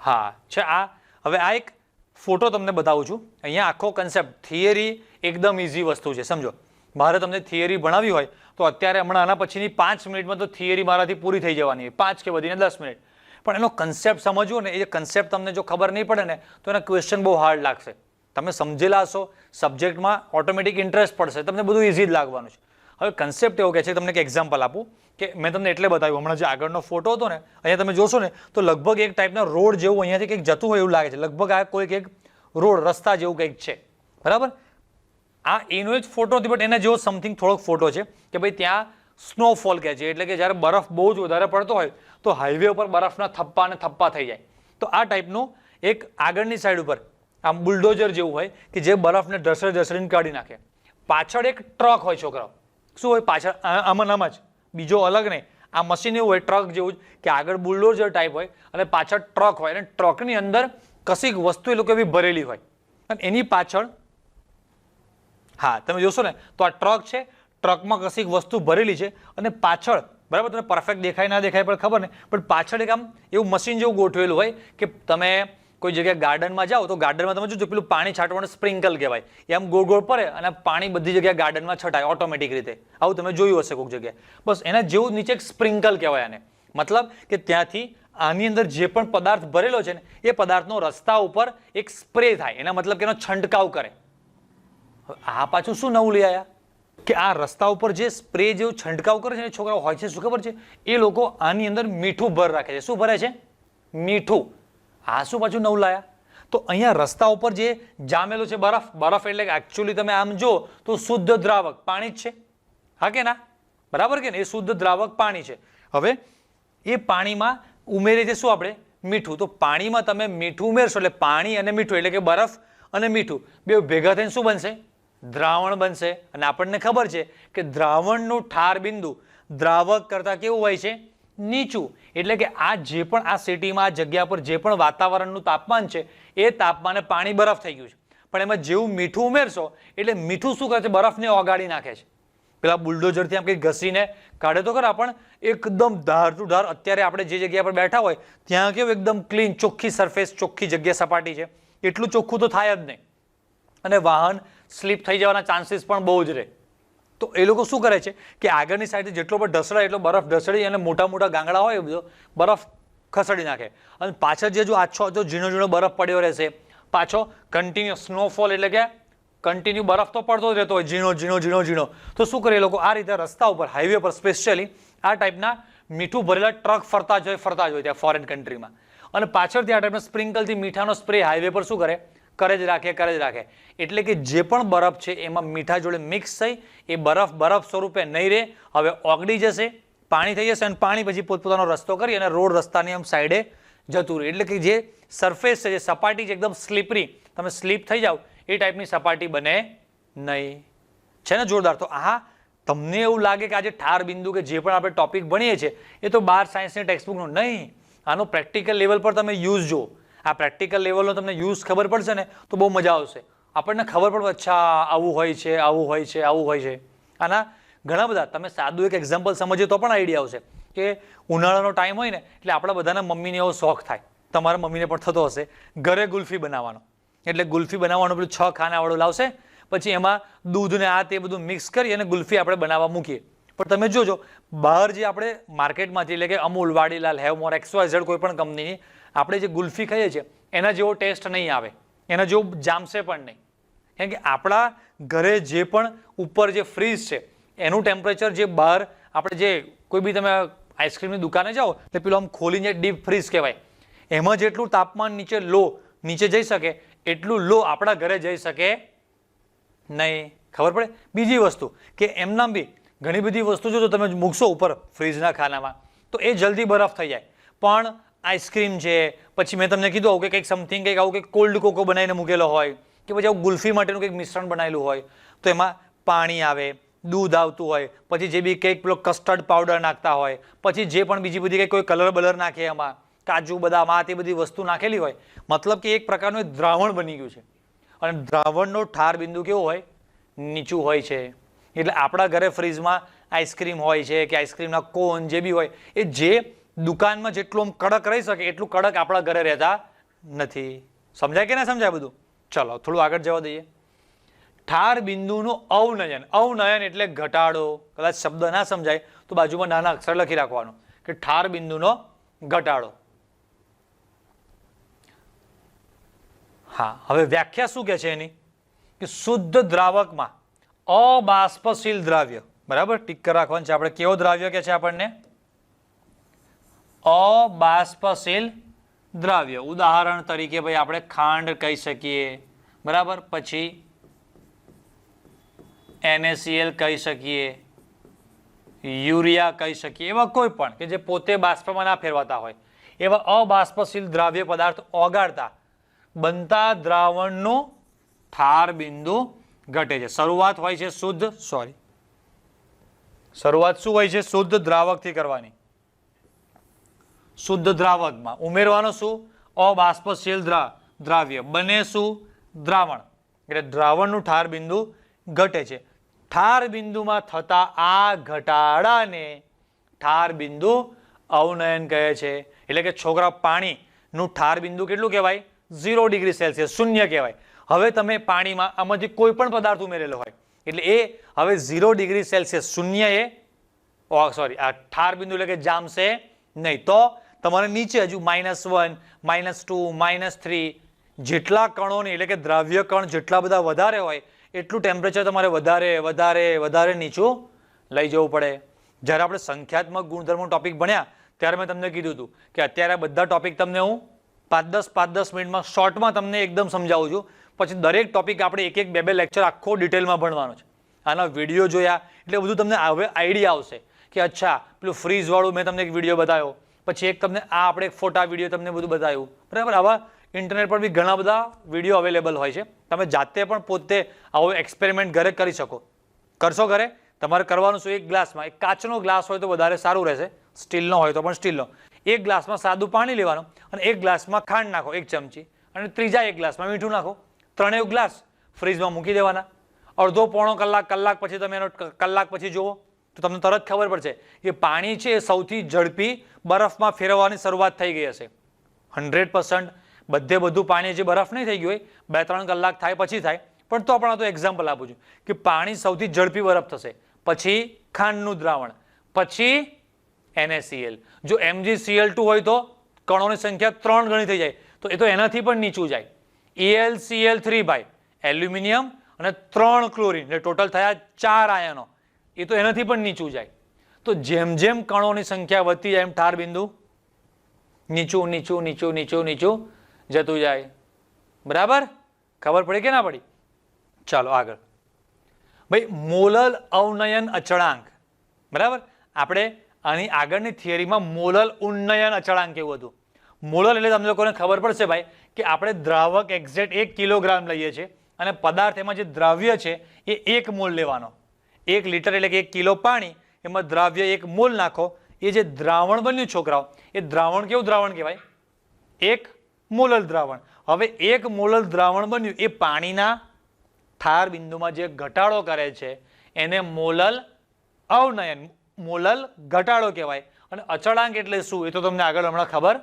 હા છે. આ હવે આ એક ફોટો તમને બતાવું છું. અહીંયા આખો કન્સેપ્ટ થિયરી એકદમ ઇઝી વસ્તુ છે. સમજો, મારે તમને થિયરી ભણાવી હોય તો અત્યારે હમણાં આના પછીની 5 મિનિટમાં તો થિયરી મારાથી પૂરી થઈ જવાની હોય, 5 કે વધીને 10 મિનિટ. પણ એનો કન્સેપ્ટ સમજવો ને, એ કન્સેપ્ટ તમને જો ખબર નહીં પડે ને તો એના ક્વેશ્ચન બહુ હાર્ડ લાગશે. તમે સમજેલા હશો, સબ્જેક્ટમાં ઓટોમેટિક ઇન્ટરેસ્ટ પડશે, તમને બધું ઇઝી જ લાગવાનું છે. હવે કન્સેપ્ટ એવો કહે છે, તમને એક એક્ઝામ્પલ આપું કે મેં તમને એટલે બતાવ્યું, હમણાં જે આગળનો ફોટો હતો ને, અહીંયા તમે જોશો ને તો લગભગ એક ટાઈપના રોડ જેવું અહીંયાથી કંઈક જતું હોય એવું લાગે છે. લગભગ આ કોઈક એક રોડ રસ્તા જેવું કંઈક છે, બરાબર. આ એનો જ ફોટો નથી, બટ એના જેવો સમથિંગ થોડોક ફોટો છે કે ભાઈ ત્યાં સ્નોફોલ કહે છે, એટલે કે જ્યારે બરફ બહુ જ વધારે પડતો હોય તો હાઈવે ઉપર બરફના થપ્પા અને થપ્પા થઈ જાય. તો આ ટાઈપનું એક આગળની સાઈડ ઉપર આમ બુલડોઝર જેવું હોય કે જે બરફને ઢસડીને કાઢી નાખે. પાછળ એક ટ્રક હોય છોકરાઓ, શું હોય પાછળ આમાં જ, બીજો અલગ નહીં, આ મશીન એવું હોય ટ્રક જેવું જ કે આગળ બુલડોઝર ટાઈપ હોય અને પાછળ ટ્રક હોય અને ટ્રકની અંદર કશીક વસ્તુ એ લોકો એવી ભરેલી હોય અને એની પાછળ, હા તમે જોશો ને તો આ ટ્રક છે, ટ્રકમાં કશીક વસ્તુ ભરેલી છે અને પાછળ, બરાબર, તમને પરફેક્ટ દેખાય ના દેખાય પણ ખબર નહીં, પણ પાછળ એક આમ એવું મશીન જેવું ગોઠવેલું હોય કે તમે કોઈ જગ્યાએ ગાર્ડનમાં જાઓ તો ગાર્ડનમાં તમે જોજો પેલું પાણી છાંટવાનું સ્પ્રિંકલ કહેવાય, એ આમ ગોળ ગોળ પડે અને પાણી બધી જગ્યાએ ગાર્ડનમાં છટાય ઓટોમેટિક રીતે. આવું તમે જોયું હશે કોઈક જગ્યાએ. બસ એના જેવું નીચે એક સ્પ્રિંકલ કહેવાય આને. મતલબ કે ત્યાંથી આની અંદર જે પણ પદાર્થ ભરેલો છે ને એ પદાર્થનો રસ્તા ઉપર એક સ્પ્રે થાય, એના મતલબ કે એનો છંટકાવ કરે. આ પાછું શું નવું લઈ આવ્યા કે આ રસ્તા ઉપર જે સ્પ્રે જેવું છંટકાવ કરે છે ને છોકરાઓ હોય છે, શું ખબર છે, એ લોકો આની અંદર મીઠું ભર રાખે છે. શું ભરે છે? મીઠું. આ શું પાછું નવું લાયા? તો અહીંયા રસ્તા ઉપર જે જામેલો છે બરફ, બરફ એટલે કે એકચ્યુઅલી તમે આમ જો તો શુદ્ધ દ્રાવક પાણી જ છે, હા કે ના, બરાબર કે ને, એ શુદ્ધ દ્રાવક પાણી છે. હવે એ પાણીમાં ઉમેરે છે શું આપણે? મીઠું. તો પાણીમાં તમે મીઠું ઉમેરશો એટલે પાણી અને મીઠું એટલે કે બરફ અને મીઠું બે ભેગા થઈને શું બનશે? દ્રાવણ બનશે. અને આપણને ખબર છે કે દ્રાવણનું ઠાર બિંદુ દ્રાવક કરતાં કેવું હોય છે? નીચું. એટલે કે આ જે પણ આ સિટીમાં આ જગ્યા પર જે પણ વાતાવરણનું તાપમાન છે એ તાપમાને પાણી બરફ થઈ ગયું છે, પણ એમાં જેવું મીઠું ઉમેરશો એટલે મીઠું શું કરે છે? બરફને ઓગાળી નાખે છે. પેલા બુલડોઝરથી આમ કંઈક ઘસીને કાઢે તો ખરા, પણ એકદમ ધાર ટુ ધાર અત્યારે આપણે જે જગ્યા પર બેઠા હોય ત્યાં કેવું એકદમ ક્લીન ચોખ્ખી સરફેસ, ચોખ્ખી જગ્યા, સપાટી છે, એટલું ચોખ્ખું તો થાય જ નહીં અને વાહન સ્લીપ થઈ જવાના ચાન્સીસ પણ બહુ જ રહે. તો એ લોકો શું કરે છે કે આગળની સાઈડથી જેટલો પણ ઢસડાય એટલો બરફ ઢસડી અને મોટા મોટા ગાંગડા હોય એ બધો બરફ ખસડી નાખે અને પાછળ જે જો આછો આછો ઝીણો ઝીણો બરફ પડ્યો રહેશે, પાછો કન્ટિન્યુ સ્નોફોલ એટલે કે કન્ટિન્યુ બરફ તો પડતો જ રહેતો હોય, ઝીણો ઝીણો ઝીણો ઝીણો. તો શું કરે એ લોકો? આ રીતે રસ્તા ઉપર, હાઈવે પર સ્પેશિયલી આ ટાઈપના મીઠું ભરેલા ટ્રક ફરતા જ હોય ત્યાં ફોરેન કન્ટ્રીમાં, અને પાછળથી આ ટાઈપના સ્પ્રિંકલથી મીઠાનો સ્પ્રે હાઈવે પર શું કરે? કરે જ રાખે. એટલે કે જે પણ બરફ છે એમાં મીઠા જોડે મિક્સ થઈ એ બરફ સ્વરૂપે નહીં રહે, હવે ઓગળી જશે, પાણી થઈ જશે અને પાણી પછી પોતપોતાનો રસ્તો કરી અને રોડ રસ્તાની આમ સાઈડે જતું રહે. એટલે કે જે સરફેસ છે, જે સપાટી છે એકદમ સ્લીપરી, તમે સ્લીપ થઈ જાઓ એ ટાઈપની સપાટી બને નહીં. છે ને જોરદાર? તો આ તમને એવું લાગે કે આજે ઠાર બિંદુ કે જે પણ આપણે ટોપિક ભણીએ છીએ એ તો 12 સાયન્સની ટેક્સ્ટબુકનું નહીં, આનો પ્રેક્ટિકલ લેવલ પર તમે યુઝ જુઓ. આ પ્રેક્ટિકલ લેવલનો તમને યુઝ ખબર પડશે ને તો બહુ મજા આવશે. આપણને ખબર પડે અચ્છા આવું હોય છે, આવું હોય છે, આવું હોય છે. આના ઘણા બધા, તમે સાદું એક એક્ઝામ્પલ સમજીએ તો પણ આઈડિયા આવશે કે ઉનાળાનો ટાઈમ હોય ને એટલે આપણા બધાના મમ્મીને એવો શોખ થાય, તમારા મમ્મીને પણ થતો હશે, ઘરે ગુલ્ફી બનાવવાનો. એટલે ગુલ્ફી બનાવવાનું પેલું 6 ખાનાવાળું લાવશે, પછી એમાં દૂધ ને આ તે બધું મિક્સ કરી અને ગુલ્ફી આપણે બનાવવા મૂકીએ. પણ તમે જોજો બહાર જે આપણે માર્કેટમાંથી એટલે કે અમૂલ, વાડીલાલ, હેવમોર, XYZ કોઈ પણ કંપનીની આપણે જે ગુલ્ફી ખાઈએ છીએ એના જેવો ટેસ્ટ નહીં આવે, એના જેવું જામશે પણ નહીં. કેમ કે આપણા ઘરે જે પણ ઉપર જે ફ્રીજ છે એનું ટેમ્પરેચર જે બહાર આપણે જે કોઈ બી તમે આઈસ્ક્રીમની દુકાને જાઓ એટલે પેલું આમ ખોલીને ડીપ ફ્રીજ કહેવાય, એમાં જેટલું તાપમાન નીચે જઈ શકે એટલું લો આપણા ઘરે જઈ શકે નહીં. ખબર પડે? બીજી વસ્તુ કે એમના બી ઘણી બધી વસ્તુ જો તમે મૂકશો ઉપર ફ્રીજના ખાનામાં તો એ જલ્દી બરફ થઈ જાય, પણ આઈસ્ક્રીમ છે, પછી મેં તમને કીધું કે કંઈક સમથિંગ કંઈક આવું કંઈક કોલ્ડ કોકો બનાવીને મૂકેલો હોય કે પછી આવું ગુલ્ફી માટેનું કંઈક મિશ્રણ બનાવેલું હોય તો એમાં પાણી આવે, દૂધ આવતું હોય, પછી જે બી કંઈક પેલો કસ્ટર્ડ પાવડર નાખતા હોય, પછી જે પણ બીજી બધી કંઈક કોઈ કલર બલર નાખે, એમાં કાજુ બદામ આ તે બધી વસ્તુ નાખેલી હોય, મતલબ કે એક પ્રકારનું દ્રાવણ બની ગયું છે. અને દ્રાવણનો ઠાર બિંદુ કેવો હોય? નીચું હોય છે. એટલે આપણા ઘરે ફ્રીજમાં આઈસ્ક્રીમ હોય છે કે આઈસ્ક્રીમના કોન જે બી હોય એ જે દુકાનમાં જેટલું આમ કડક રહી શકે એટલું કડક આપણા ઘરે રહેતા નથી. સમજાય કે ના સમજાય બધું? ચલો થોડું આગળ જવા દઈએ. ઠાર બિંદુનું અવનયન. અવનયન એટલે ઘટાડો. કદાચ શબ્દ ના સમજાય તો બાજુમાં નાના અક્ષર લખી રાખવાનું કે ઠાર બિંદુનો ઘટાડો. હા, હવે વ્યાખ્યા શું કે છે એની કે શુદ્ધ દ્રાવકમાં અબાષ્પશીલ દ્રાવ્ય, બરાબર, ટીક રાખવાનું છે આપણે. કેવો દ્રાવ્ય કે છે આપણને? અબાષ્પશીલ દ્રાવ્ય. ઉદાહરણ તરીકે ભાઈ આપણે ખાંડ કહી શકીએ, બરાબર, પછી NaCl કહી શકીએ, યુરિયા કહી શકીએ, એવા કોઈ પણ કે જે પોતે બાષ્પમાં ના ફેરવાતા હોય એવા અબાષ્પશીલ દ્રાવ્ય પદાર્થ ઓગાળતા બનતા દ્રાવણનું ઠાર બિંદુ ઘટે છે. શરૂઆત હોય છે શરૂઆત શું હોય છે? શુદ્ધ દ્રાવકથી કરવાની. શુદ્ધ દ્રાવકમાં ઉમેરવાનો શું? અબાષ્પશીલ દ્રાવ્ય. બને શું? દ્રાવણ. એટલે દ્રાવણનું ઠાર બિંદુ ઘટે છે. ઠાર બિંદુમાં થતા આ ઘટાડાને ઠાર બિંદુ અવનયન કહે છે. એટલે કે છોકરા, પાણીનું ઠાર બિંદુ કેટલું કહેવાય? 0 ડિગ્રી સેલ્સિયસ, શૂન્ય કહેવાય. હવે તમે પાણીમાં આમાંથી કોઈ પણ પદાર્થ ઉમેરેલો હોય એટલે એ હવે 0 ડિગ્રી સેલ્સિયસ, શૂન્ય એ આ ઠાર બિંદુ એટલે કે જામશે નહીં. તો તમારે નીચે હજુ -1, -2, -3 જેટલા કણોની એટલે કે દ્રાવ્ય કણ જેટલા બધા વધારે હોય એટલું ટેમ્પરેચર તમારે વધારે નીચું લઈ જવું પડે. જ્યારે આપણે સંખ્યાત્મક ગુણધર્મો ટોપિક ભણ્યા ત્યારે મેં તમને કીધું હતું કે અત્યારે બધા ટોપિક તમને હું 5-10 મિનિટમાં શોર્ટમાં તમને એકદમ સમજાવું છું. પછી દરેક ટોપિક આપણે 1-2 લેક્ચર આખો ડિટેલમાં ભણવાનો છે. આના વિડીયો જોયા એટલે બધું તમને હવે આઈડિયા આવશે કે અચ્છા પેલું ફ્રીઝ વાળું મેં તમને એક વિડીયો બતાવ્યો, પછી એક તમને આ આપણે ફોટા વિડીયો તમને બધું બતાવ્યું, બરાબર. આવા ઇન્ટરનેટ પર બી ઘણા બધા વિડીયો અવેલેબલ હોય છે. તમે જાતે પણ પોતે આવો એક્સપેરિમેન્ટ ઘરે કરી શકો. કરશો ઘરે? તમારે કરવાનું શું? એક ગ્લાસમાં, એક કાચનો ગ્લાસ હોય તો વધારે સારું રહેશે, સ્ટીલનો હોય તો પણ સ્ટીલનો. એક ગ્લાસમાં સાદું પાણી લેવાનું અને એક ગ્લાસમાં ખાંડ નાખો 1 ચમચી અને ત્રીજા એક ગ્લાસમાં મીઠું નાખો. 3 ગ્લાસ ફ્રીજમાં મૂકી દેવાના. અડધો પોણો કલાક પછી તમે એનો કલાક પછી જુઓ તો તમને તરત ખબર પડશે કે પાણી છે એ સૌથી ઝડપી બરફમાં ફેરવવાની શરૂઆત થઈ ગઈ હશે. 100% બધું પાણી જે બરફ નહીં થઈ ગયું હોય 2-3 કલાક થાય પછી થાય, પણ તો પણ આ તો એક્ઝામ્પલ આપું છું કે પાણી સૌથી ઝડપી બરફ થશે, પછી ખાંડનું દ્રાવણ, પછી NaCl. જો MgCl2 હોય તો કણોની સંખ્યા 3 ગણી થઈ જાય, તો એ તો એનાથી પણ નીચું જાય. AlCl3 ભાઈ, એલ્યુમિનિયમ અને 3 ક્લોરીન એટલે ટોટલ થયા 4 આયનો, એ તો એનાથી પણ નીચું જાય. તો જેમ જેમ કણોની સંખ્યા વધતી જાય એમ ઠાર બિંદુ નીચું જતું જાય. બરાબર? ખબર પડી કે ના પડી? ચાલો આગળ. ભાઈ મોલલ અવનયન અચળાંક, બરાબર. આપણે આની આગળની થિયરીમાં મોલલ ઉન્નયન અચળાંક એવું હતું. મોલલ એટલે તમને લોકોને ખબર પડશે ભાઈ કે આપણે દ્રાવક એક્ઝેક્ટ 1 કિલોગ્રામ લઈએ છીએ અને પદાર્થ એમાં જે દ્રાવ્ય છે એ 1 મોલ લેવાનો. 1 લીટર એટલે કે 1 કિલો પાણી, એમાં દ્રાવ્ય 1 મોલ નાખો. એ જે દ્રાવણ બન્યું છોકરાઓ, એ દ્રાવણ કેવું દ્રાવણ કહેવાય? 1 મોલલ દ્રાવણ. હવે 1 મોલલ દ્રાવણ બન્યું એ પાણીના ઠાર બિંદુમાં જે ઘટાડો કરે છે એને મોલલ અવનયન, મોલલ ઘટાડો કહેવાય. અને અચળાંક એટલે શું એ તો તમને આગળ હમણાં ખબર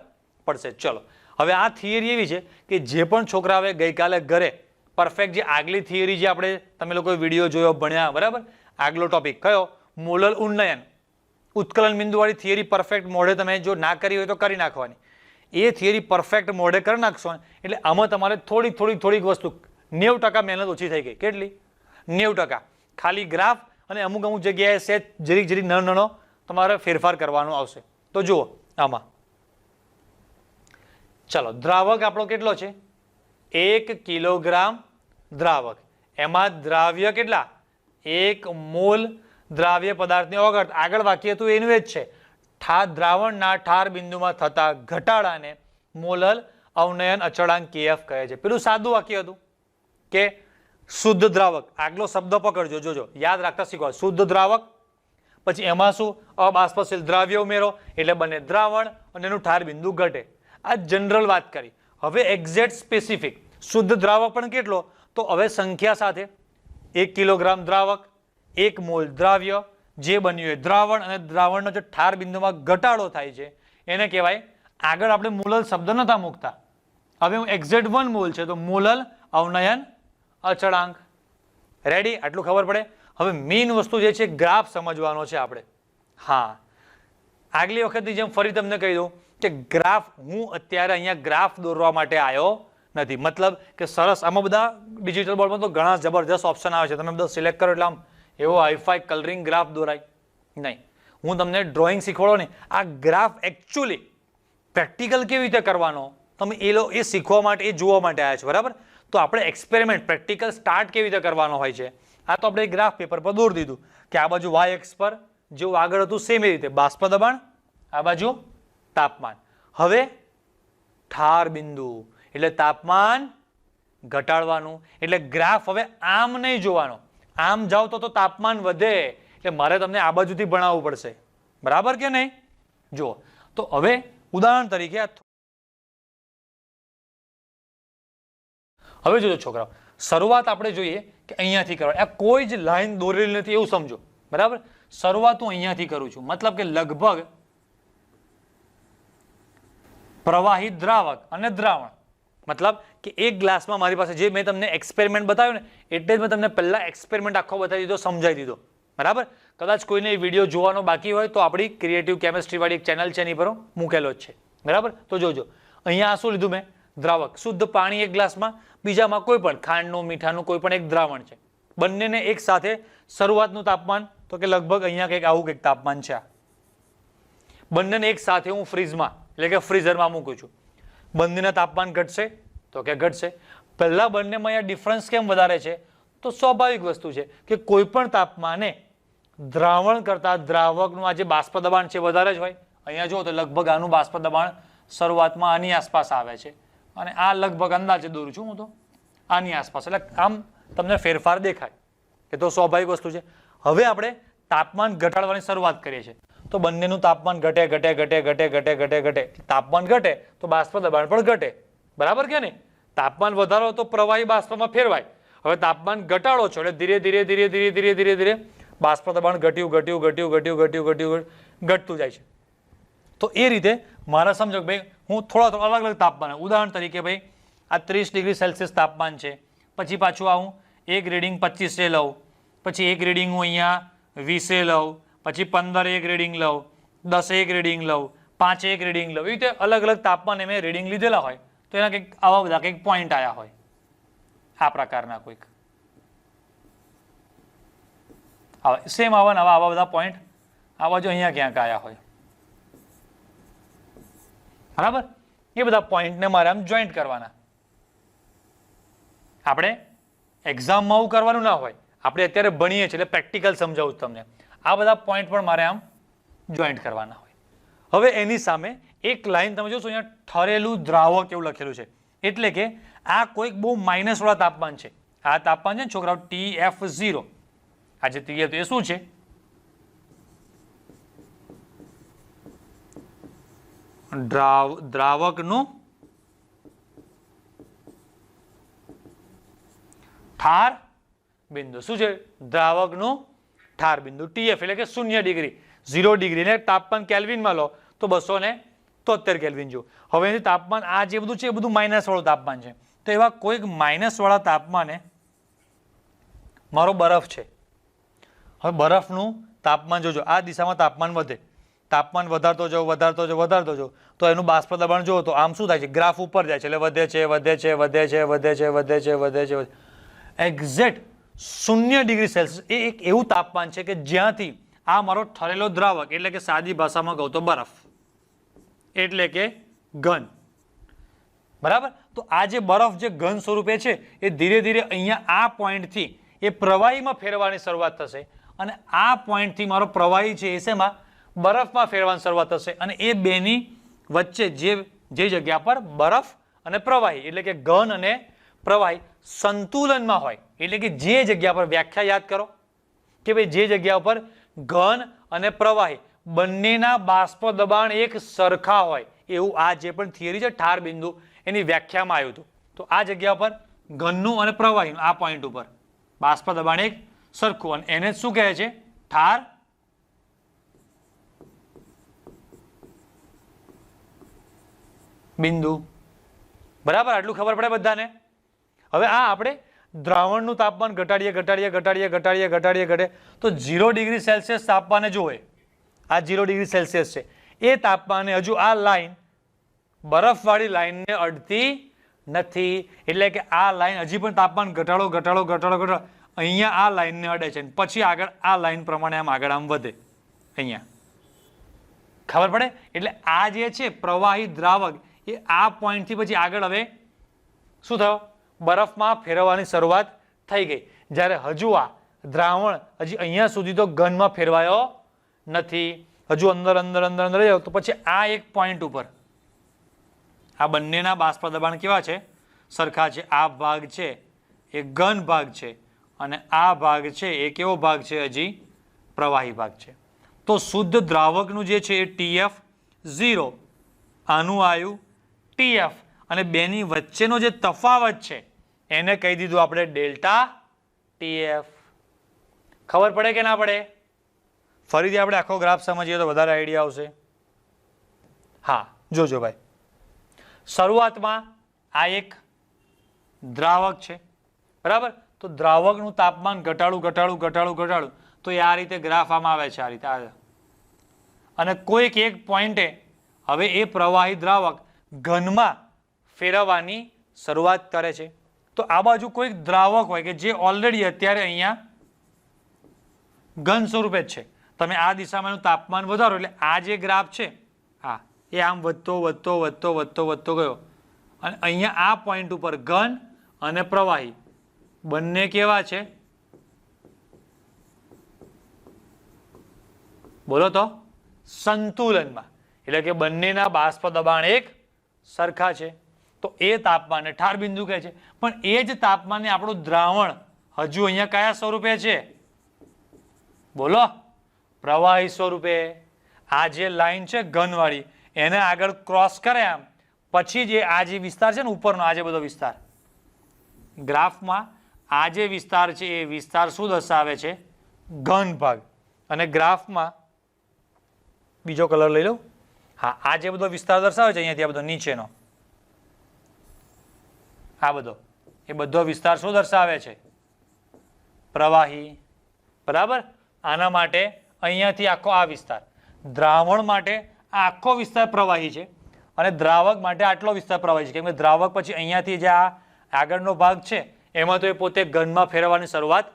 પડશે. ચલો, હવે આ થિયરી એવી છે કે જે પણ છોકરાઓએ ગઈકાલે ઘરે પરફેક્ટ જે આગલી થિયરી જે આપણે તમે લોકોએ વિડીયો જોયો ભણ્યા, બરાબર, આગલો ટોપિક કયો? મોલલ ઉન્નયન, ઉત્કલન બિંદુવાળી થિયરી પરફેક્ટ મોઢે તમે જો ના કરી હોય તો કરી નાખવાની. એ થિયરી પરફેક્ટ મોઢે કરી નાખશો એટલે આમાં તમારે થોડીક વસ્તુ 90% મહેનત ઓછી થઈ ગઈ. કેટલી? 90%. ખાલી ગ્રાફ અને અમુક જગ્યાએ સેજ જરીક નાનો તમારે ફેરફાર કરવાનો આવશે. તો જુઓ આમાં, ચાલો, દ્રાવક આપણો કેટલો છે? 1 કિલોગ્રામ દ્રાવક. એમાં દ્રાવ્ય કેટલા? 1 મોલ દ્રાવ્ય પદાર્થને ઓગાળતા. આગળ વાક્ય હતું એનું જ છે. દ્રાવણના ઠાર બિંદુમાં થતા ઘટાડાને મોલલ અવનયન અચળાંક KF કહે છે. પેલું સાદું વાક્ય હતું કે શુદ્ધ દ્રાવક. આગલો શબ્દ પકડજો, જોજો, યાદ રાખતા શીખો. શુદ્ધ દ્રાવક, પછી એમાં શું? અબાષ્પશીલ દ્રાવ્ય ઉમેરો એટલે બને દ્રાવણ અને એનું ઠાર બિંદુ ઘટે. આ જનરલ વાત કરી. હવે એક્ઝેક્ટ સ્પેસિફિક શુદ્ધ દ્રાવક પણ કેટલો? તો હવે સંખ્યા સાથે 1 કિલોગ્રામ દ્રાવક, 1 મોલ દ્રાવ્ય, જે બન્યું એ દ્રાવણ, અને દ્રાવણનો જે ઠાર બિંદુમાં ઘટાડો થાય છે એને કહેવાય. આગળ આપણે મોલલ શબ્દ નતા મૂકતા, હવે હું એક્ઝેક્ટ 1 મોલ છે તો મોલલ અવનયન અચળાંક. રેડી? આટલું ખબર પડે. હવે મેઇન વસ્તુ જે છે ગ્રાફ સમજવાનો છે આપણે. હા, આગલી વખતની જેમ ફરી તમને કહી દઉં કે ગ્રાફ, હું અત્યારે અહીંયા ગ્રાફ દોરવા માટે આવ્યો નથી. મતલબ કે સરસ આમાં બધા ડિજિટલ બોર્ડમાં તો ઘણા જબરજસ્ત ઓપ્શન આવે છે, તમે બધા સિલેક્ટ કરો એટલે આમ એવો હાઈફાઈ કલરિંગ ગ્રાફ દોરાય નહીં. હું તમને ડ્રોઈંગ શીખવાડો ને, આ ગ્રાફ એકચ્યુઅલી પ્રેક્ટિકલ કેવી રીતે કરવાનો તમે એ શીખવા માટે, એ જોવા માટે આવ્યા છો, બરાબર? તો આપણે એક્સપેરિમેન્ટ પ્રેક્ટિકલ સ્ટાર્ટ કેવી રીતે કરવાનો હોય છે, આ તો આપણે ગ્રાફ પેપર પર દોરી દીધું કે આ બાજુ વાય એક્સ પર જેવું આગળ હતું સેમ એ રીતે બાષ્પ દબાણ, આ બાજુ તાપમાન. હવે ઠાર બિંદુ એટલે તાપમાન ઘટાડવાનું, એટલે ગ્રાફ હવે આમ નહીં જોવાનો, આમ જાઓ તો તાપમાન વધે, એટલે મારે તમને આ બાજુથી ભણાવવું પડશે, બરાબર કે નહીં? જુઓ તો હવે ઉદાહરણ તરીકે હવે જોજો છોકરાઓ, શરૂઆત આપણે જોઈએ કે અહીંયાથી કરવાની, આ કોઈ જ લાઈન દોરેલી નથી એવું સમજો, બરાબર? શરૂઆત હું અહીંયાથી કરું છું, મતલબ કે લગભગ પ્રવાહી દ્રાવક અને દ્રાવણ, મતલબ કે એક ગ્લાસમાં મારી પાસે જે મેં તમને એક્સપેરિમેન્ટ બતાવ્યું ને, એટલે જ મેં તમને પહેલા એક્સપેરિમેન્ટ આખો બતાવી દીધો, સમજાવી દીધો, બરાબર? કદાચ કોઈને વિડીયો જોવાનો બાકી હોય તો આપણી ક્રિએટિવ કેમેસ્ટ્રી વાળી એક ચેનલ છે એની પર મૂકેલો જ છે, બરાબર? તો જોજો અહીંયા શું લીધું મેં, દ્રાવક શુદ્ધ પાણી એક ગ્લાસમાં, બીજામાં કોઈ પણ ખાંડનું મીઠાનું કોઈ પણ એક દ્રાવણ છે, બંનેને એક સાથે શરૂઆતનું તાપમાન તો કે લગભગ અહીંયા કંઈક આવું કંઈક તાપમાન છે, બંનેને એક સાથે હું ફ્રીજમાં એટલે કે ફ્રીઝરમાં મૂકું છું, બંનેના તાપમાન ઘટશે તો કે ઘટશે. પહેલા બંનેમાં અહીંયા ડિફરન્સ કેમ વધારે છે, તો સ્વાભાવિક વસ્તુ છે કે કોઈ પણ તાપમાને દ્રાવણ કરતા દ્રાવકનું આ જે બાષ્પ દબાણ છે વધારે જ હોય. અહીંયા જુઓ તો લગભગ આનું બાષ્પ દબાણ શરૂઆતમાં આની આસપાસ આવે છે, અને આ લગભગ અંદાજે દોરું છું હું તો આની આસપાસ, એટલે આમ તમને ફેરફાર દેખાય, એ તો સ્વાભાવિક વસ્તુ છે. હવે આપણે તાપમાન ઘટાડવાની શરૂઆત કરીએ છીએ, તો બંનેનું તાપમાન ઘટે ઘટે ઘટે ઘટે ઘટે ઘટે ઘટે, તાપમાન ઘટે તો બાષ્પ દબાણ પણ ઘટે, બરાબર કે નહીં? તાપમાન વધારો તો પ્રવાહી બાષ્પમાં ફેરવાય, હવે તાપમાન ઘટાડો છો એટલે ધીરે ધીરે ધીરે ધીરે ધીરે ધીરે ધીરે બાષ્પ દબાણ ઘટ્યું ઘટ્યું ઘટ્યું ઘટ્યું ઘટ્યું ઘટ્યું ઘટતું જાય છે. તો એ રીતે મારા સમજો ભાઈ હું થોડા અલગ અલગ તાપમાન, ઉદાહરણ તરીકે ભાઈ આ 30 ડિગ્રી સેલ્સિયસ તાપમાન છે, પછી પાછું આવું એક રીડિંગ 25 લઉં, પછી એક રીડિંગ હું અહીંયા 20 લઉં, પછી 15 એક રીડિંગ લઉં, 10 એક રીડિંગ લઉં, 5 એક રીડિંગ લઉં, એ રીતે અલગ અલગ તાપમાને મેં રીડિંગ લીધેલા હોય તો એના કંઈક આવા બધા કંઈક પોઈન્ટ આવ્યા હોય, આ પ્રકારના કોઈક સેમ આવા બધા પોઈન્ટ આ બાજુ અહીંયા ક્યાંક આવ્યા હોય, બરાબર? એ બધા પોઈન્ટને મારે આમ જોઈન્ટ કરવાના. આપણે એક્ઝામમાં આવું કરવાનું ના હોય, આપણે અત્યારે ભણીએ છીએ એટલે પ્રેક્ટિકલ સમજાવું તમને. આ બધા પોઈન્ટ પણ મારે આમ જોઈન્ટ કરવાના હોય. હવે એની સામે એક લાઈન તમે જોશો અહીંયા ઠરેલું દ્રાવક એવું લખેલું છે, એટલે કે આ કોઈક બહુ માઇનસ વાળા તાપમાન છે. આ તાપમાન છે ને છોકરાઓ TF0, આ જે TF એ શું છે? દ્રાવકનું ઠાર બિંદુ. શું છે? દ્રાવકનું ઠાર બિંદુ TF એટલે કે 0 ડિગ્રી, 0 ડિગ્રી ને તાપમાન કેલ્વિનમાં લો તો 273 કેલ્વિન જો. હવે એની તાપમાન આ જે બધું છે એ બધું માઇનસ વાળું તાપમાન છે, તો એવા કોઈક માઇનસ વાળા તાપમાને મારો બરફ છે. હવે બરફનું તાપમાન જોજો, આ દિશામાં તાપમાન વધે, તાપમાન વધારતો જાઓ વધારતો જાઓ વધારતો જાઓ તો એનું બાષ્પ દબાણ જુઓ તો આમ શું થાય છે? ગ્રાફ ઉપર જાય છે, એટલે વધે છે વધે છે વધે છે વધે છે વધે છે વધે છે. એક્ઝેક્ટ 0 ડિગ્રી સેલ્સિયસ એ એક એવું તાપમાન છે કે જ્યાંથી આ મારો ઠરેલો દ્રાવક એટલે કે સાદી ભાષામાં કહું તો બરફ એટલે કે ઘન, બરાબર? તો આ જે બરફ જે ઘન સ્વરૂપે છે એ ધીરે ધીરે અહીંયા આ પોઈન્ટથી એ પ્રવાહીમાં ફેરવાની શરૂઆત થશે, અને આ પોઈન્ટથી મારો પ્રવાહી છે એ શેમાં? બરફમાં ફેરવાની શરૂઆત થશે, અને એ બેની વચ્ચે જે જગ્યા પર બરફ અને પ્રવાહી એટલે કે ઘન અને પ્રવાહી સંતુલનમાં હોય, એટલે કે જે જગ્યા પર વ્યાખ્યા યાદ કરો કે ભાઈ જે જગ્યા પર ઘન અને પ્રવાહી બંનેના બાષ્પ દબાણ એક સરખા હોય, એવું આ જે પણ થિયરી છે ઠાર બિંદુ એની વ્યાખ્યામાં આવ્યું હતું. તો આ જગ્યા પર ઘનનું અને પ્રવાહીનું આ પોઈન્ટ ઉપર બાષ્પ દબાણ એક સરખું, અને એને શું કહે છે? ઠાર બિંદુ, બરાબર? આટલું ખબર પડે બધાને? હવે આ આપણે દ્રાવણનું તાપમાન ઘટાડીએ ઘટાડીએ ઘટાડીએ ઘટાડીએ ઘટાડીએ ઘટે તો 0 ડિગ્રી સેલ્સિયસ તાપમાને જોવે, આ 0 ડિગ્રી સેલ્સિયસ છે, એ તાપમાને હજુ આ લાઈન બરફવાળી લાઈનને અડતી નથી. એટલે કે આ લાઈન હજી પણ તાપમાન ઘટાડો ઘટાડો ઘટાડો ઘટાડો અહીંયા આ લાઈનને અડે છે, પછી આગળ આ લાઈન પ્રમાણે આમ આગળ આમ વધે. અહીંયા ખબર પડે? એટલે આ જે છે પ્રવાહી દ્રાવક એ આ પોઈન્ટથી પછી આગળ હવે શું થયો? બરફમાં ફેરવવાની શરૂઆત થઈ ગઈ. જ્યારે હજુ આ દ્રાવણ હજી અહીંયા સુધી તો ઘનમાં ફેરવાયો નથી, હજુ અંદર અંદર અંદર અંદર રહ્યો. તો પછી આ એક પોઈન્ટ ઉપર આ બંનેના બાષ્પ દબાણ કેવા છે? સરખા છે. આ ભાગ છે એ ઘન ભાગ છે અને આ ભાગ છે એ કેવો ભાગ છે? હજી પ્રવાહી ભાગ છે. તો શુદ્ધ દ્રાવકનું જે છે એ TF0, આનું આવ્યું TF, અને બેની વચ્ચેનો જે તફાવત છે એને કહી દીધું આપણે ડેલ્ટા TF. ખબર પડે કે ના પડે? ફરીથી આપણે આખો ગ્રાફ સમજીએ તો વધારે આઈડિયા આવશે. હા, જોજો ભાઈ. શરૂઆતમાં આ એક દ્રાવક છે, બરાબર? તો દ્રાવકનું તાપમાન ઘટાડું ઘટાડું ઘટાડું ઘટાડું તો એ આ રીતે ગ્રાફ આમાં આવે છે, આ રીતે આવે. અને કોઈક એક પોઈન્ટે હવે એ પ્રવાહી દ્રાવક ઘનમાં ફેરવવાની શરૂઆત કરે છે. તો આ બાજુ કોઈક દ્રાવક હોય કે જે ઓલરેડી અત્યારે અહીંયા ઘન સ્વરૂપે જ છે. તમે આ દિશામાં એનું તાપમાન વધારો એટલે આ જે ગ્રાફ છે આ એ આમ વધતો વધતો વધતો વધતો વધતો ગયો, અને અહીંયા આ પોઈન્ટ ઉપર ઘન અને પ્રવાહી બંને કેવા છે? બોલો તો? સંતુલનમાં. એટલે કે બંનેના બાષ્પ દબાણ એક સરખા છે. તો એ તાપમાનને ઠાર બિંદુ કહે છે. પણ એ જ તાપમાને આપણું દ્રાવણ હજુ અહીંયા કયા સ્વરૂપે છે? બોલો? પ્રવાહી સ્વરૂપે. આ જે લાઈન છે ઘનવાળી એને આગળ ક્રોસ કરે આમ પછી જે આ જે વિસ્તાર છે ને ઉપરનો આ જે બધો વિસ્તાર ગ્રાફમાં આ જે વિસ્તાર છે એ વિસ્તાર શું દર્શાવે છે? ઘન ભાગ. અને ગ્રાફમાં બીજો કલર લઈ લઉં. હા, આ જે બધો વિસ્તાર દર્શાવે છે અહીંયાથી આ બધો નીચેનો આ બધો એ બધો વિસ્તાર શું દર્શાવે છે? પ્રવાહી. બરાબર? આના માટે અહીંયાથી આખો આ વિસ્તાર, દ્રાવણ માટે આ આખો વિસ્તાર પ્રવાહી છે અને દ્રાવક માટે આટલો વિસ્તાર પ્રવાહી છે. કેમ કે દ્રાવક પછી અહીંયાથી જે આ આગળનો ભાગ છે એમાં તો એ પોતે ઘનમાં ફેરવવાની શરૂઆત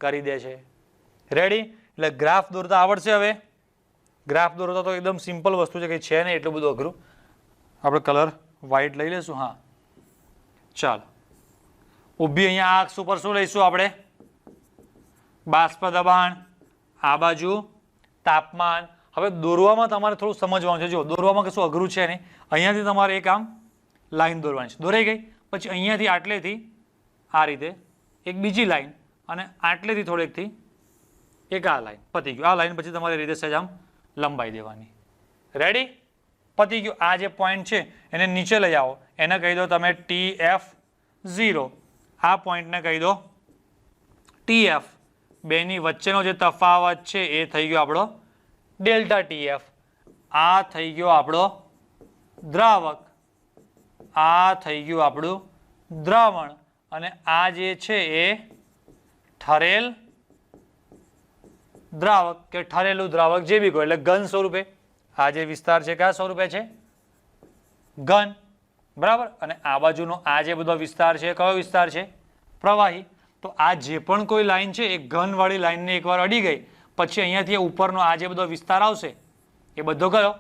કરી દે છે. રેડી? એટલે ગ્રાફ દોરતા આવડશે હવે? ગ્રાફ દોરતા તો એકદમ સિમ્પલ વસ્તુ છે, કંઈ છે નહીં એટલું બધું અઘરું. આપણે કલર વ્હાઇટ લઈ લઈશું. હા, ચાલો. ઊભી અહીંયા આ અક્ષ ઉપર શું લઈશું આપણે? બાષ્પ દબાણ. આ બાજુ તાપમાન. હવે દોરવામાં તમારે થોડું સમજવાનું છે. જો દોરવામાં કશું અઘરું છે નહીં. અહીંયાથી તમારે એક આમ લાઈન દોરવાની છે. દોરાઈ ગઈ. પછી અહીંયાથી આટલેથી આ રીતે એક બીજી લાઈન અને આટલેથી થોડેકથી એક આ લાઈન. પતી ગયું. આ લાઈન પછી તમારે રીતે સહેજ આમ લંબાઈ દેવાની. રેડી? પતી ગયું. આ જે પોઈન્ટ છે એને નીચે લઈ આવો. એને કહી દો તમે TF0. આ પોઈન્ટને કહી દો TF. બેની વચ્ચેનો જે તફાવત છે એ થઈ ગયો આપણો ડેલ્ટા TF. આ થઈ ગયો આપણો દ્રાવક, આ થઈ ગયું આપણું દ્રાવણ, અને આ જે છે એ ઠરેલ દ્રાવક કે ઠરેલું દ્રાવક જે બી કહો, એટલે ઘન સ્વરૂપે. આ જે વિસ્તાર છે કયા સ્વરૂપે છે? ઘન. બરાબર? અને આ બાજુનો આ જે બધો વિસ્તાર છે કયો વિસ્તાર છે? પ્રવાહી. તો આ જે પણ કોઈ લાઈન છે એ ઘનવાળી લાઈનને એકવાર અડી ગઈ પછી અહીંયાથી ઉપરનો આ જે બધો વિસ્તાર આવશે એ બધો કયો?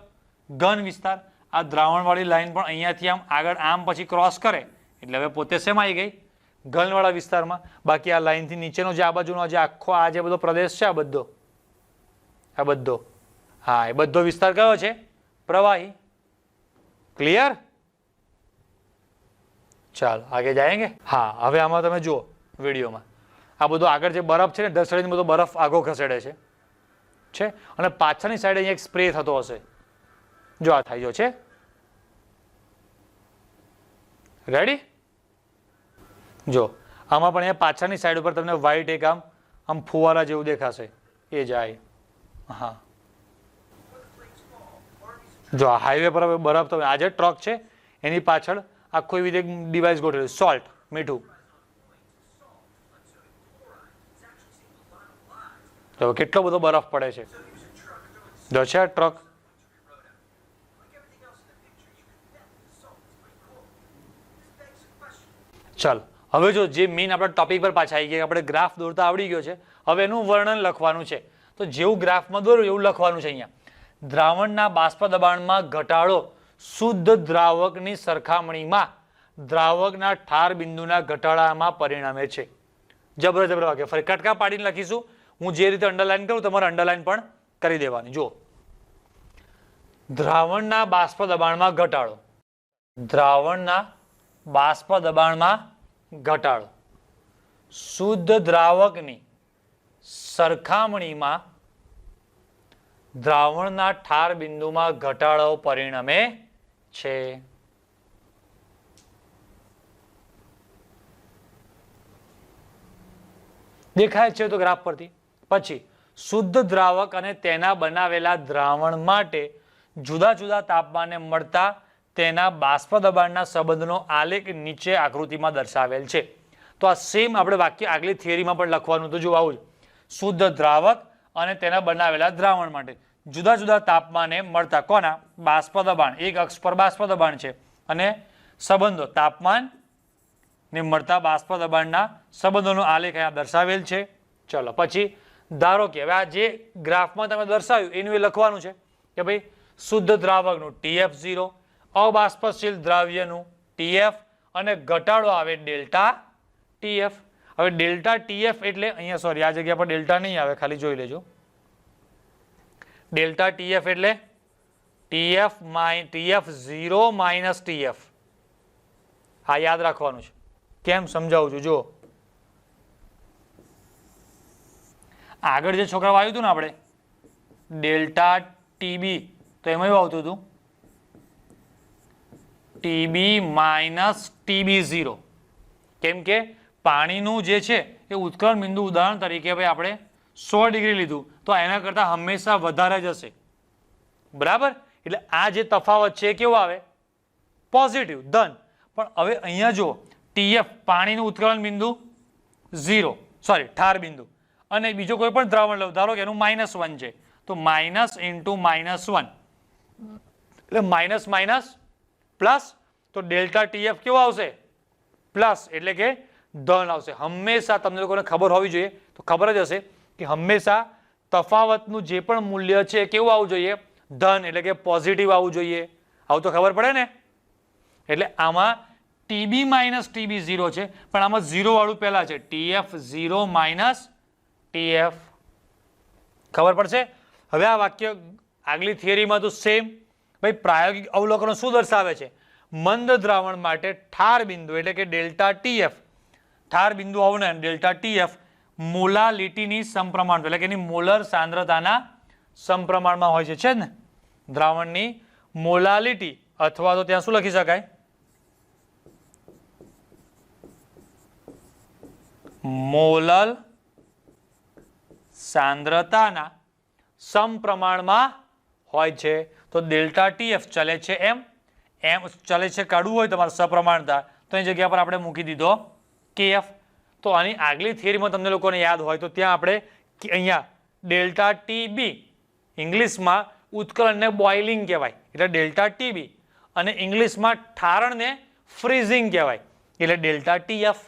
ઘન વિસ્તાર. આ દ્રાવણવાળી લાઈન પણ અહીંયાથી આમ આગળ આમ પછી ક્રોસ કરે એટલે હવે પોતે શેમાં આવી ગઈ? ઘનવાળા વિસ્તારમાં. બાકી આ લાઈનથી નીચેનો જે આ બાજુનો જે આખો આ જે બધો પ્રદેશ છે આ બધો હા એ બધો વિસ્તાર કયો છે? પ્રવાહી. ક્લિયર? ચાલો આગે જાયેંગે. હા, હવે આમાં તમે જુઓ વિડીયોમાં આ બધો આગળ જે બરફ છે ને ઢસડીને બધો બરફ આગો ખસેડે છે અને પાછળની સાઈડે અહીંયા એક સ્પ્રે થતો હશે. જો આ થાય છે. રેડી? જો આમાં પણ અહીંયા પાછળની સાઈડ ઉપર તમને વ્હાઈટ એક આમ ફુવારા જેવું દેખાશે એ જાય. હા, જો આ હાઈવે પર હવે બરફ તમે આ જે ટ્રક છે એની પાછળ આખું એવી એક ડિવાઇસ ગોઠવેલું, સોલ્ટ, મીઠું. તો કેટલો બધો બરફ પડે છે. જો છે ટ્રક. ચાલો હવે જો જે મેઇન આપણા ટોપિક પર પાછા આવી ગયા, આપણે ગ્રાફ દોરતા આવડી ગયો છે, હવે એનું વર્ણન લખવાનું છે. તો જેવું ગ્રાફમાં દોર્યું એવું લખવાનું છે. અહીંયા દ્રાવણના બાષ્પ દબાણમાં ઘટાડો શુદ્ધ દ્રાવકની સરખામણીમાં દ્રાવકના ઠાર બિંદુના ઘટાડામાં પરિણમે છે. જબર વાક્ય, ફરી કટકા પાડીને લખીશું. હું જે રીતે અંડરલાઈન કરું તમારે અંડરલાઈન પણ કરી દેવાની. જો દ્રાવણના બાષ્પ દબાણમાં ઘટાડો, દ્રાવણના બાષ્પ દબાણમાં ઘટાડો શુદ્ધ દ્રાવકની સરખામણીમાં દ્રાવણના ઠાર બિંદુમાં ઘટાડો પરિણમે છે. દેખાય છે તો ગ્રાફ પરથી. પછી શુદ્ધ દ્રાવક અને તેના બનાવેલા દ્રાવણ માટે જુદા જુદા તાપમાને મળતા તેના બાષ્પ દબાણના સંબંધનો આલેખ નીચે આકૃતિમાં દર્શાવેલ છે. તો આ સેમ આપણે વાક્ય આગલી થિયરીમાં પણ લખવાનું. તો જો આવું શુદ્ધ દ્રાવક અને તેના બનાવેલા દ્રાવણ માટે જુદા જુદા તાપમાને મળતા કોના બાષ્પ દબાણ, એક અક્ષ પર બાષ્પ દબાણ છે અને સંબંધો તાપમાન ને મળતા બાષ્પ દબાણના સંબંધોનો આલેખ અહીંયા દર્શાવેલ છે. ચલો પછી ધારો કે હવે આ જે ગ્રાફમાં તમે દર્શાવ્યું એનું એ લખવાનું છે કે ભાઈ શુદ્ધ દ્રાવકનું TF0, અબાષ્પશીલ દ્રાવ્યનું TF અને ઘટાડો આવે ડેલ્ટા TF. હવે ડેલ્ટા TF એટલે અહીંયા સોરી આ જગ્યા પર ડેલ્ટા નહીં આવે, ખાલી જોઈ લેજો. ડેલ્ટા TF એટલે TF0 માઇનસ TF. હા યાદ રાખવાનું છે. કેમ સમજાવું છું જો આગળ જે છોકરાઓ આવ્યું હતું ને આપણે ડેલ્ટા TB તો એમાં એવું આવતું હતું TB માઇનસ TB0. કેમ કે પાણીનું જે છે એ ઉત્કલન બિંદુ ઉદાહરણ તરીકે ભાઈ આપણે 100 ડિગ્રી લીધું તો એના કરતાં હંમેશા વધારે જ હશે. બરાબર, એટલે આ જે તફાવત છે એ કેવો આવે પોઝિટિવ ધન. પણ હવે અહીંયા જો TF પાણીનું ઉત્કલન બિંદુ 0 સોરી ઠાર બિંદુ અને બીજો કોઈ પણ દ્રાવણ લો, ધારો કે એનું -1 છે તો માઇનસ ઇન્ટુ -1 એટલે માઇનસ માઇનસ પ્લસ. તો ડેલ્ટા TF કેવો આવશે પ્લસ, એટલે કે ધન આવશે. હંમેશા તમને લોકોને ખબર હોવી જોઈએ, તો ખબર જ હશે કે હંમેશા તફાવતનું જે પણ મૂલ્ય છે કેવું આવવું જોઈએ ધન, એટલે કે પોઝિટિવ આવવું જોઈએ. આવું તો ખબર પડે ને. એટલે આમાં TB માઇનસ TB0 છે પણ આમાં 0 વાળું પહેલા છે TF0 માઇનસ TF. ખબર પડશે. હવે આ વાક્ય આગલી થિયરીમાં તો સેમ. ભાઈ પ્રાયોગિક અવલોકનો શું દર્શાવે છે મંદ દ્રાવણ માટે ઠાર બિંદુ એટલે કે ડેલ્ટા TF, ઠાર બિંદુ આવું ને ડેલ્ટા TF મોલાલિટીની સમપ્રમાણ એટલે કે એની મોલર સાંદ્રતાના સમપ્રમાણમાં હોય છે જ ને. દ્રાવણની મોલાલિટી અથવા તો ત્યાં શું લખી શકાય મોલર સાંદ્રતાના સમપ્રમાણમાં હોય છે. તો ડેલ્ટા TF ચલે છે એમ ચલે છે, કાઢવું હોય તમારે સપ્રમાણતા તો એ જગ્યા પર આપણે મૂકી દીધો KF. તો આની આગલી થિયરીમાં તમને લોકોને યાદ હોય તો ત્યાં આપણે અહીંયા ડેલ્ટા TB ઇંગ્લિશમાં ઉત્કલનને બોઇલિંગ કહેવાય એટલે ડેલ્ટા TB અને ઇંગ્લિશમાં ઠારણને ફ્રીઝિંગ કહેવાય એટલે ડેલ્ટા TF.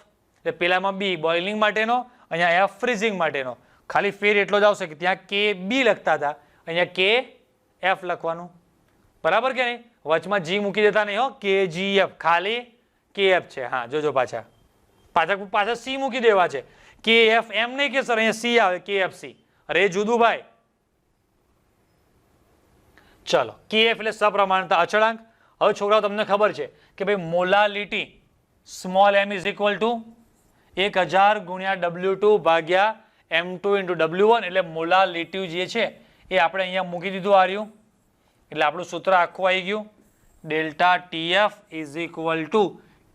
એટલે પેલામાં B બોઇલિંગ માટેનો, અહીંયા ફ્રીઝિંગ માટેનો. ખાલી ફેર એટલો જ આવશે કે ત્યાં KB લખતા હતા, અહીંયા KF લખવાનું. બરાબર કે નહીં? વચમાં G મૂકી દેતા નહીં હો, KGF ખાલી KF છે. હા જોજો પાછા C મૂકી દેવા છે. KF એમ નહીં કે સર અહીંયા C આવે KFC. અરે જુદું ભાઈ. ચલો KF એટલે સપ્રમાણતા અચળાંક. હવે છોકરાઓ તમને ખબર છે કે ભાઈ molality small m is equal to 1000 ગુણ્યા W2 ભાગ્યા M2 ઇન્ટુ W1 એટલે મોલાલિટી જે છે એ આપણે અહીંયા મૂકી દીધું આર્યું. એટલે આપણું સૂત્ર આખું આવી ગયું delta TF is equal to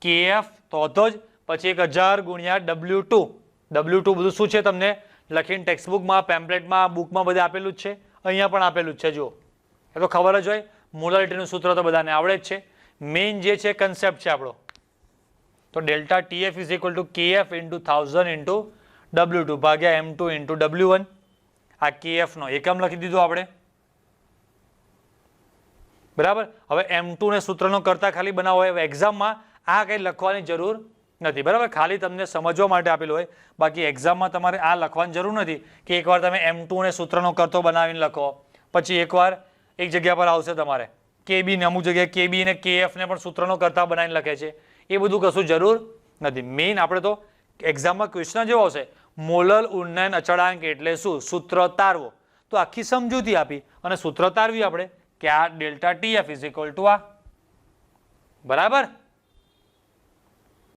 KF તો જ પછી 1000 ગુણ્યા W2. W2 બધું શું છે તમને લખીને ટેક્સ્ટબુકમાં પેમ્પલેટમાં બુકમાં બધે આપેલું જ છે, અહીંયા પણ આપેલું જ છે. જુઓ એ તો ખબર જ હોય, મોલાલિટીનું સૂત્ર તો બધાને આવડે જ છે. મેઇન જે છે કન્સેપ્ટ છે આપણો. તો delta TF is equal to KF into 1000 into W2 ભાગ્યા M2 ઇન્ટુ W1. આ KF નો એકમ લખી દીધો આપણે. બરાબર. હવે M2 ને સૂત્રનો કરતા ખાલી બનાવો. હવે એક્ઝામમાં આ કંઈ લખવાની જરૂર નથી, બરાબર. ખાલી તમને સમજવા માટે આપેલું હોય, બાકી એક્ઝામમાં તમારે આ લખવાની જરૂર નથી કે એકવાર તમે M2 ને સૂત્રનો કરતો બનાવીને લખો, પછી એકવાર એક જગ્યા પર આવશે તમારે KB ને અમુક જગ્યાએ KB ને KF ને પણ સૂત્રનો કરતા બનાવીને લખે છે. એ બધું કશું જરૂર નથી. મેઇન આપણે તો એક્ઝામમાં ક્વેશ્ચન જેવો આવશે, મોલર ઉન્નયન અચળાંક એટલે શું, સૂત્ર તારવો. તો આખી સમજૂતી આપી અને સૂત્ર તારવી આપણે કે આ delta TF is equal to આ, બરાબર.